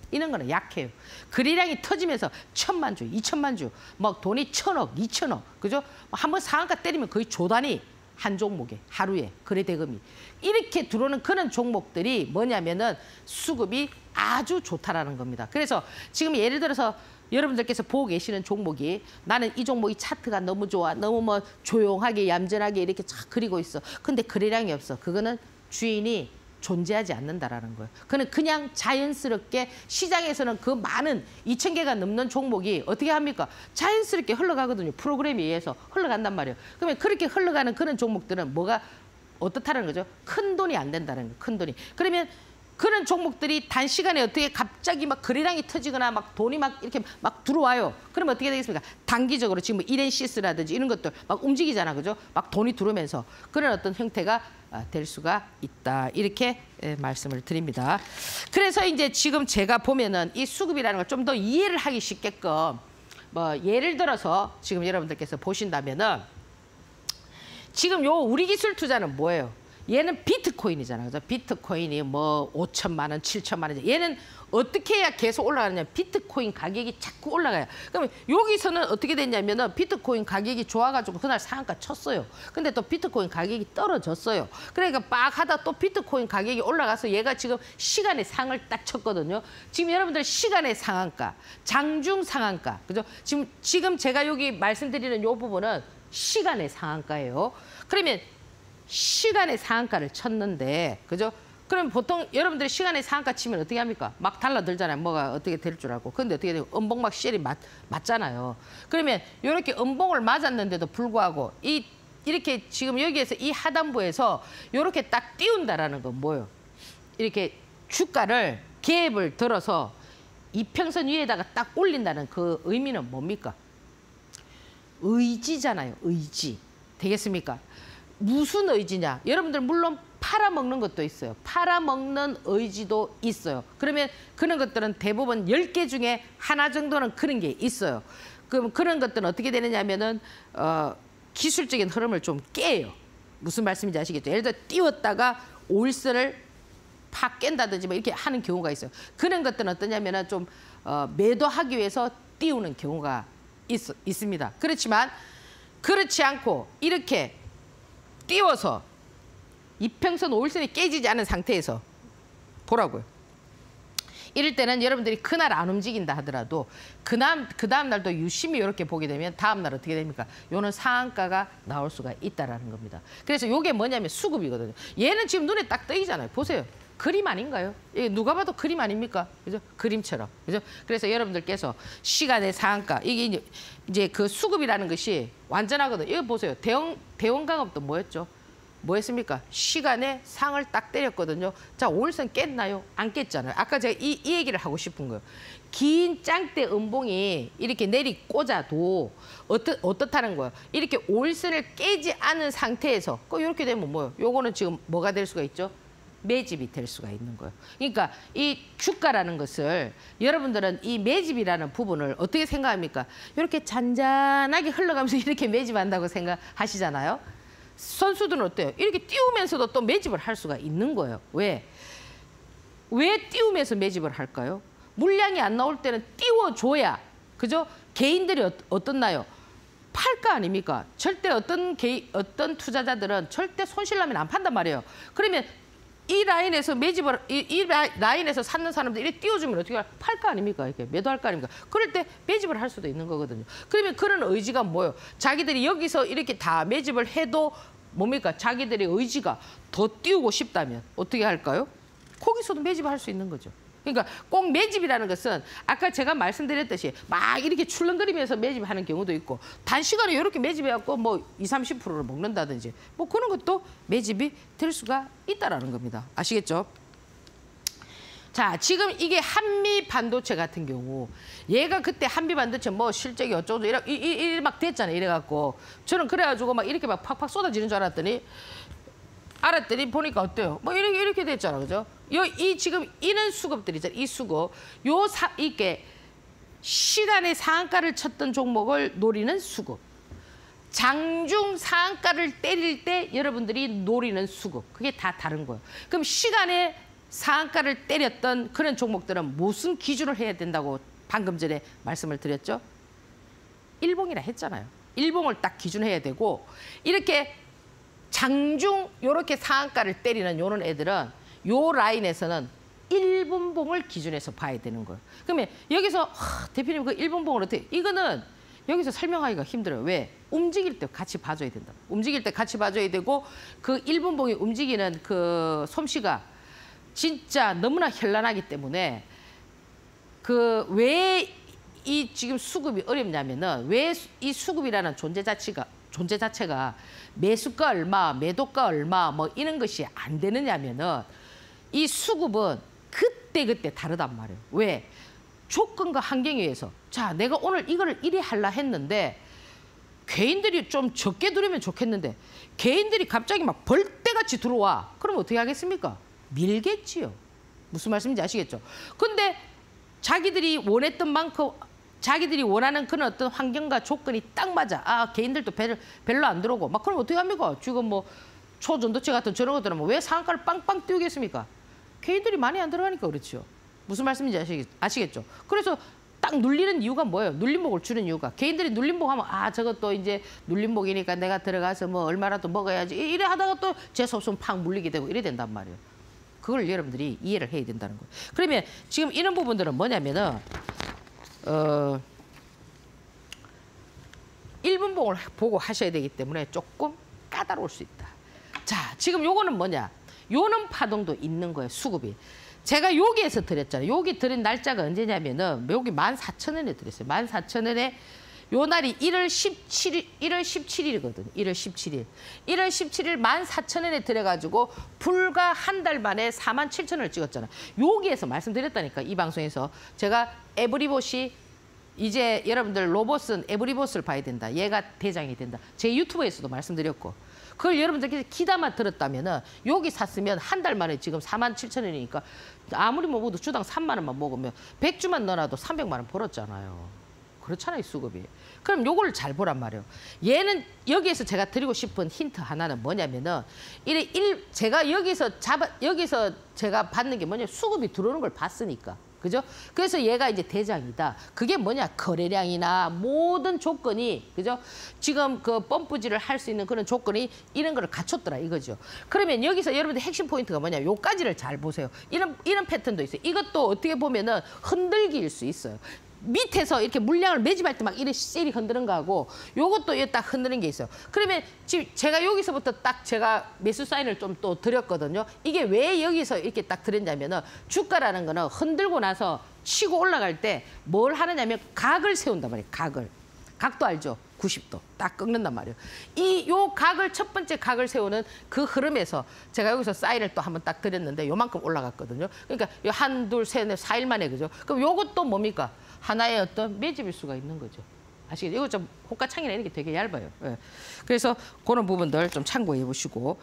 이런 거는 약해요. 거래량이 터지면서 1000만 주, 2000만 주, 막 돈이 1000억, 2000억, 그죠? 한번 상한가 때리면 거의 조 단위 한 종목에 하루에 거래 대금이 이렇게 들어오는 그런 종목들이 뭐냐면은 수급이 아주 좋다라는 겁니다. 그래서 지금 예를 들어서 여러분들께서 보고 계시는 종목이 나는 이 종목이 차트가 너무 좋아. 너무 뭐 조용하게 얌전하게 이렇게 쫙 그리고 있어. 근데 거래량이 없어. 그거는 주인이 존재하지 않는다라는 거예요. 그는 그냥 자연스럽게 시장에서는 그 많은 2000개가 넘는 종목이 어떻게 합니까? 자연스럽게 흘러가거든요. 프로그램에 의해서 흘러간단 말이에요. 그러면 그렇게 흘러가는 그런 종목들은 뭐가 어떻다는 거죠? 큰 돈이 안 된다는 거예요. 큰 돈이. 그러면 그런 종목들이 단시간에 어떻게 갑자기 막 거래량이 터지거나 막 돈이 막 이렇게 막 들어와요. 그러면 어떻게 되겠습니까? 단기적으로 지금 이렌시스라든지 이런 것들 막 움직이잖아, 그죠? 막 돈이 들어오면서 그런 어떤 형태가 될 수가 있다. 이렇게 말씀을 드립니다. 그래서 이제 지금 제가 보면은 이 수급이라는 걸 좀 더 이해를 하기 쉽게끔 뭐 예를 들어서 지금 여러분들께서 보신다면은 지금 요 우리 기술 투자는 뭐예요? 얘는 비트코인이잖아요. 그죠? 비트코인이 뭐 5천만 원, 7천만 원. 얘는 어떻게 해야 계속 올라가느냐. 비트코인 가격이 자꾸 올라가요. 그러면 여기서는 어떻게 됐냐면은 비트코인 가격이 좋아가지고 그날 상한가 쳤어요. 근데 또 비트코인 가격이 떨어졌어요. 그러니까 빡 하다 또 비트코인 가격이 올라가서 얘가 지금 시간의 상을 딱 쳤거든요. 지금 여러분들 시간의 상한가, 장중 상한가. 그죠? 지금 제가 여기 말씀드리는 요 부분은 시간의 상한가예요. 그러면 시간의 상한가를 쳤는데, 그죠? 그럼 보통 여러분들이 시간의 상한가 치면 어떻게 합니까? 막 달라들잖아요. 뭐가 어떻게 될 줄 알고. 근데 어떻게 돼요? 음봉 막 쉘이 맞잖아요. 그러면 이렇게 음봉을 맞았는데도 불구하고 이렇게 지금 여기에서 이 하단부에서 이렇게 딱 띄운다라는 건 뭐예요? 이렇게 주가를 갭을 들어서 이평선 위에다가 딱 올린다는 그 의미는 뭡니까? 의지잖아요. 의지. 되겠습니까? 무슨 의지냐? 여러분들 물론 팔아먹는 것도 있어요. 팔아먹는 의지도 있어요. 그러면 그런 것들은 대부분 10개 중에 하나 정도는 그런 게 있어요. 그럼 그런 것들은 어떻게 되느냐면은 기술적인 흐름을 좀 깨요. 무슨 말씀인지 아시겠죠? 예를 들어 띄웠다가 5일선을 팍 깬다든지 뭐 이렇게 하는 경우가 있어요. 그런 것들은 어떠냐면은 좀 매도하기 위해서 띄우는 경우가 있습니다. 그렇지만 그렇지 않고 이렇게 띄워서 이평선 5일선이 깨지지 않은 상태에서 보라고요. 이럴 때는 여러분들이 그날 안 움직인다 하더라도 그 다음 날도 유심히 이렇게 보게 되면 다음 날 어떻게 됩니까? 요는 상한가가 나올 수가 있다라는 겁니다. 그래서 요게 뭐냐면 수급이거든요. 얘는 지금 눈에 딱 떠이잖아요. 보세요. 그림 아닌가요? 이게 누가 봐도 그림 아닙니까? 그죠? 그림처럼. 그죠? 그래서 여러분들께서 시간의 상한가, 이게 이제 그 수급이라는 것이 완전하거든요. 이거 보세요. 대원강업도 뭐였죠? 뭐 했습니까? 시간에 상을 딱 때렸거든요. 자, 5일선 깼나요? 안 깼잖아요. 아까 제가 이 얘기를 하고 싶은 거예요. 긴 짱대 음봉이 이렇게 내리 꽂아도 어떻다는 거예요. 이렇게 5일선을 깨지 않은 상태에서 이렇게 되면 뭐예요? 요거는 지금 뭐가 될 수가 있죠? 매집이 될 수가 있는 거예요. 그러니까 이 주가라는 것을 여러분들은 이 매집이라는 부분을 어떻게 생각합니까? 이렇게 잔잔하게 흘러가면서 이렇게 매집한다고 생각하시잖아요. 선수들은 어때요? 이렇게 띄우면서도 또 매집을 할 수가 있는 거예요. 왜 띄우면서 매집을 할까요? 물량이 안 나올 때는 띄워줘야, 그죠? 개인들이 어떻나요? 팔 거 아닙니까? 절대 어떤 투자자들은 절대 손실나면 안 판단 말이에요. 그러면 이 라인에서 매집을 이 라인에서 사는 사람들 이렇게 띄워주면 어떻게 팔 거 아닙니까? 이렇게 매도할 거 아닙니까? 그럴 때 매집을 할 수도 있는 거거든요. 그러면 그런 의지가 뭐예요? 자기들이 여기서 이렇게 다 매집을 해도 뭡니까? 자기들의 의지가 더 띄우고 싶다면 어떻게 할까요? 거기서도 매집을 할 수 있는 거죠. 그러니까 꼭 매집이라는 것은 아까 제가 말씀드렸듯이 막 이렇게 출렁거리면서 매집하는 경우도 있고 단시간에 이렇게 매집해갖고 뭐 20, 30%를 먹는다든지 뭐 그런 것도 매집이 될 수가 있다라는 겁니다. 아시겠죠? 자, 지금 이게 한미 반도체 같은 경우 얘가 그때 한미 반도체 뭐 실적이 어쩌고 이래 막 됐잖아요. 이래갖고 저는 그래가지고 막 이렇게 막 팍팍 쏟아지는 줄 알았더니 보니까 어때요? 뭐 이렇게 됐잖아, 그죠? 이 지금 이런 수급들 있잖아요. 이 수급, 이게 시간의 상한가를 쳤던 종목을 노리는 수급, 장중 상한가를 때릴 때 여러분들이 노리는 수급, 그게 다 다른 거예요. 그럼 시간의 상한가를 때렸던 그런 종목들은 무슨 기준을 해야 된다고 방금 전에 말씀을 드렸죠? 일봉이라 했잖아요. 일봉을 딱 기준해야 되고 이렇게 장중 요렇게 상한가를 때리는 요런 애들은 요 라인에서는 1분봉을 기준해서 봐야 되는 거예요. 그러면 여기서 대표님 그 1분봉을 어떻게 이거는 여기서 설명하기가 힘들어요. 왜? 움직일 때 같이 봐줘야 된다. 움직일 때 같이 봐줘야 되고 그 1분봉이 움직이는 그 솜씨가 진짜 너무나 현란하기 때문에 그 왜 이 지금 수급이 어렵냐면은 왜 이 수급이라는 존재 자체가 매수가 얼마, 매도가 얼마 뭐 이런 것이 안 되느냐면은 이 수급은 그때 다르단 말이에요. 왜? 조건과 환경에 의해서 자, 내가 오늘 이거를 이리 하려 했는데 개인들이 좀 적게 들으면 좋겠는데 개인들이 갑자기 막 벌떼같이 들어와. 그럼 어떻게 하겠습니까? 밀겠지요. 무슨 말씀인지 아시겠죠? 근데 자기들이 원했던 만큼 자기들이 원하는 그런 어떤 환경과 조건이 딱 맞아. 개인들도 별로 안 들어오고. 막 그럼 어떻게 합니까? 지금 뭐 초전도체 같은 저런 것들은 왜 상한가를 빵빵 띄우겠습니까? 개인들이 많이 안 들어가니까 그렇죠. 무슨 말씀인지 아시겠죠? 그래서 딱 눌리는 이유가 뭐예요? 눌림목을 주는 이유가. 개인들이 눌림목 하면 저것도 이제 눌림목이니까 내가 들어가서 뭐 얼마라도 먹어야지. 이래 하다가 또 재수없으면 팍 물리게 되고 이래 된단 말이에요. 그걸 여러분들이 이해를 해야 된다는 거예요. 그러면 지금 이런 부분들은 뭐냐면은 1분봉을 보고 하셔야 되기 때문에 조금 까다로울 수 있다. 자, 지금 요거는 뭐냐? 요는 파동도 있는 거예요, 수급이. 제가 여기에서 드렸잖아요. 여기 드린 날짜가 언제냐면은 여기 14,000원에 드렸어요. 14,000원에 요 날이 1월 17일이거든요. 1월 17일. 1월 17일 14,000원에 들어가지고 불과 한 달 만에 47,000원을 찍었잖아요. 여기에서 말씀드렸다니까, 이 방송에서. 제가 에브리봇이 이제 여러분들 로봇은 에브리봇을 봐야 된다. 얘가 대장이 된다. 제 유튜브에서도 말씀드렸고. 그걸 여러분들께서 기다만 들었다면은 여기 샀으면 한 달 만에 지금 47,000원이니까 아무리 먹어도 주당 3만 원만 먹으면 100주만 넣어놔도 300만 원 벌었잖아요. 그렇잖아요, 수급이. 그럼 요걸 잘 보란 말이에요. 얘는 여기에서 제가 드리고 싶은 힌트 하나는 뭐냐면은 제가 여기서 제가 받는 게 뭐냐, 수급이 들어오는 걸 봤으니까. 그죠? 그래서 얘가 이제 대장이다. 그게 뭐냐? 거래량이나 모든 조건이, 그죠? 지금 그 펌프질을 할 수 있는 그런 조건이 이런 거를 갖췄더라, 이거죠. 그러면 여기서 여러분들 핵심 포인트가 뭐냐? 요까지를 잘 보세요. 이런 패턴도 있어요. 이것도 어떻게 보면은 흔들기일 수 있어요. 밑에서 이렇게 물량을 매집할 때 막 이렇게 셀이 흔드는 거하고 요것도 딱 흔드는 게 있어요. 그러면 지금 제가 여기서부터 딱 제가 매수 사인을 좀 또 드렸거든요. 이게 왜 여기서 이렇게 딱 드렸냐면은 주가라는 거는 흔들고 나서 치고 올라갈 때 뭘 하느냐면 각을 세운단 말이에요. 각을. 각도 알죠? 90도 딱 꺾는단 말이에요. 요 각을 첫 번째 각을 세우는 그 흐름에서 제가 여기서 사인을 또 한번 딱 드렸는데 요만큼 올라갔거든요. 그러니까 요 한, 둘, 셋, 넷, 4일 만에 그죠? 그럼 요것도 뭡니까? 하나의 어떤 매집일 수가 있는 거죠. 아시겠죠? 이거 좀 호가창이나 이런 게 되게 얇아요. 예. 그래서 그런 부분들 좀 참고해 보시고.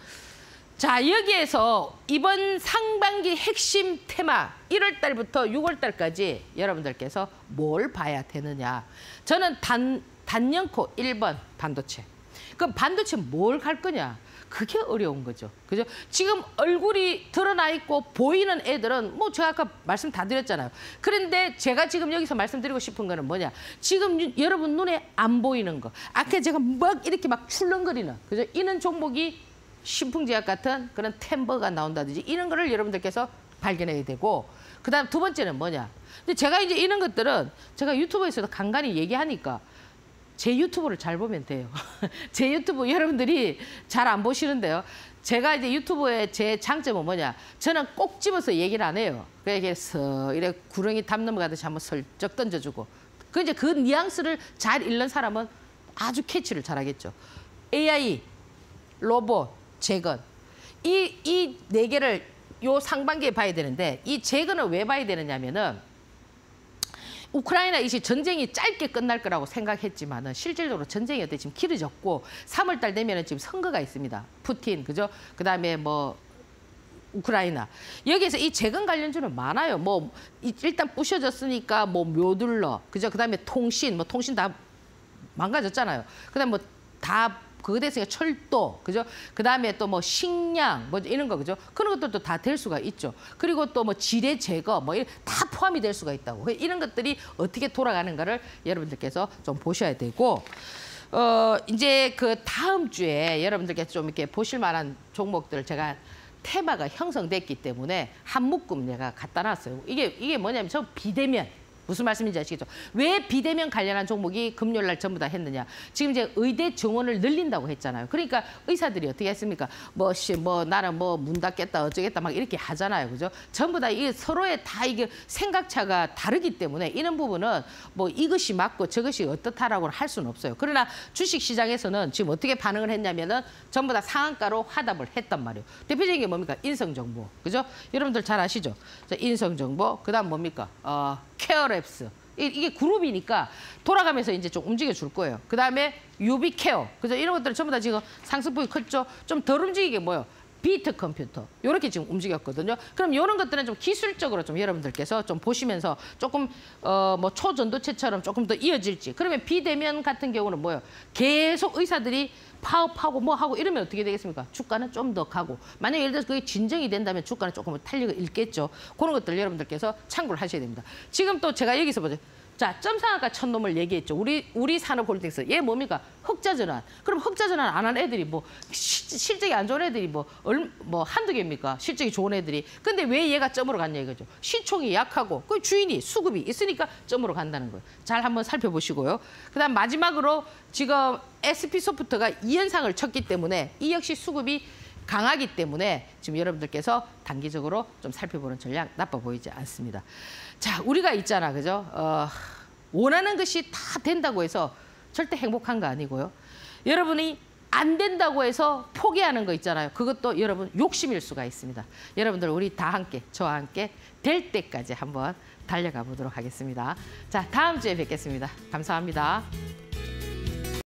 자, 여기에서 이번 상반기 핵심 테마 1월 달부터 6월 달까지 여러분들께서 뭘 봐야 되느냐. 저는 단연코 1번 반도체. 그럼 반도체 뭘 갈 거냐? 그게 어려운 거죠. 그죠? 지금 얼굴이 드러나 있고 보이는 애들은 뭐 제가 아까 말씀 다 드렸잖아요. 그런데 제가 지금 여기서 말씀드리고 싶은 거는 뭐냐? 지금 여러분 눈에 안 보이는 거. 아까 제가 막 이렇게 막 출렁거리는, 그죠? 이런 종목이 신풍제약 같은 그런 템버가 나온다든지 이런 거를 여러분들께서 발견해야 되고, 그다음 두 번째는 뭐냐? 근데 제가 이제 이런 것들은 제가 유튜브에서도 간간히 얘기하니까 제 유튜브를 잘 보면 돼요. 제 유튜브 여러분들이 잘 안 보시는데요. 제가 이제 유튜브의 제 장점은 뭐냐? 저는 꼭 집어서 얘기를 안 해요. 그래서 이래 구렁이 담 넘어가듯이 한번 슬쩍 던져주고. 이제 그 뉘앙스를 잘 읽는 사람은 아주 캐치를 잘하겠죠. AI, 로봇, 재건. 이 네 개를 요 상반기에 봐야 되는데, 이 재건을 왜 봐야 되느냐면은 우크라이나 이 전쟁이 짧게 끝날 거라고 생각했지만은 실질적으로 전쟁이 어때 지금 길어졌고 3월 달 되면은 지금 선거가 있습니다. 푸틴, 그죠? 그다음에 뭐 우크라이나. 여기에서 이 재건 관련주는 많아요. 뭐 일단 부셔졌으니까 뭐 묘둘러, 그죠? 그다음에 통신, 뭐 통신 다 망가졌잖아요. 그다음 뭐 다 그거 됐으니까 철도, 그죠? 그다음에 또 뭐 식량, 뭐 이런 거, 그죠? 그런 것들도 다 될 수가 있죠. 그리고 또 뭐 지뢰 제거, 뭐 다 포함이 될 수가 있다고. 이런 것들이 어떻게 돌아가는가를 여러분들께서 좀 보셔야 되고, 이제 그 다음 주에 여러분들께서 좀 이렇게 보실 만한 종목들을 제가 테마가 형성됐기 때문에 한 묶음 내가 갖다 놨어요. 이게 뭐냐면 저 비대면. 무슨 말씀인지 아시겠죠? 왜 비대면 관련한 종목이 금요일 날 전부 다 했느냐? 지금 이제 의대 정원을 늘린다고 했잖아요. 그러니까 의사들이 어떻게 했습니까? 뭐 나는 뭐 문 닫겠다 어쩌겠다 막 이렇게 하잖아요. 그죠? 전부 다 이게 서로의 다 이게 생각차가 다르기 때문에 이런 부분은 뭐 이것이 맞고 저것이 어떻다라고는 할 수는 없어요. 그러나 주식 시장에서는 지금 어떻게 반응을 했냐면은 전부 다 상한가로 화답을 했단 말이에요. 대표적인 게 뭡니까? 인성정보. 그죠? 여러분들 잘 아시죠? 자, 인성정보. 그다음 뭡니까? 케어랩스. 이게 그룹이니까 돌아가면서 이제 좀 움직여 줄 거예요. 그다음에 유비케어. 그죠? 이런 것들은 전부 다 지금 상승폭이 컸죠. 좀 덜 움직이게 뭐요? 비트 컴퓨터. 이렇게 지금 움직였거든요. 그럼 이런 것들은 좀 기술적으로 좀 여러분들께서 좀 보시면서 조금 뭐 초전도체처럼 조금 더 이어질지. 그러면 비대면 같은 경우는 뭐예요? 계속 의사들이 파업하고 뭐 하고 이러면 어떻게 되겠습니까? 주가는 좀 더 가고. 만약에 예를 들어서 그게 진정이 된다면 주가는 조금 탄력을 잃겠죠. 그런 것들 여러분들께서 참고를 하셔야 됩니다. 지금 또 제가 여기서 보죠. 자, 점상한가 첫 놈을 얘기했죠. 우리 산업홀딩스. 얘 뭡니까? 흑자전환. 그럼 흑자전환 안 한 애들이 뭐 실적이 안 좋은 애들이 뭐 한두 개입니까? 실적이 좋은 애들이. 근데 왜 얘가 점으로 갔냐 이거죠. 시총이 약하고 그 주인이 수급이 있으니까 점으로 간다는 거예요. 잘 한번 살펴보시고요. 그다음 마지막으로 지금 SP소프트가 2연상을 쳤기 때문에 이 역시 수급이 강하기 때문에 지금 여러분들께서 단기적으로 좀 살펴보는 전략 나빠 보이지 않습니다. 자, 우리가 있잖아, 그죠? 원하는 것이 다 된다고 해서 절대 행복한 거 아니고요. 여러분이 안 된다고 해서 포기하는 거 있잖아요. 그것도 여러분 욕심일 수가 있습니다. 여러분들 우리 다 함께, 저와 함께 될 때까지 한번 달려가 보도록 하겠습니다. 자, 다음 주에 뵙겠습니다. 감사합니다.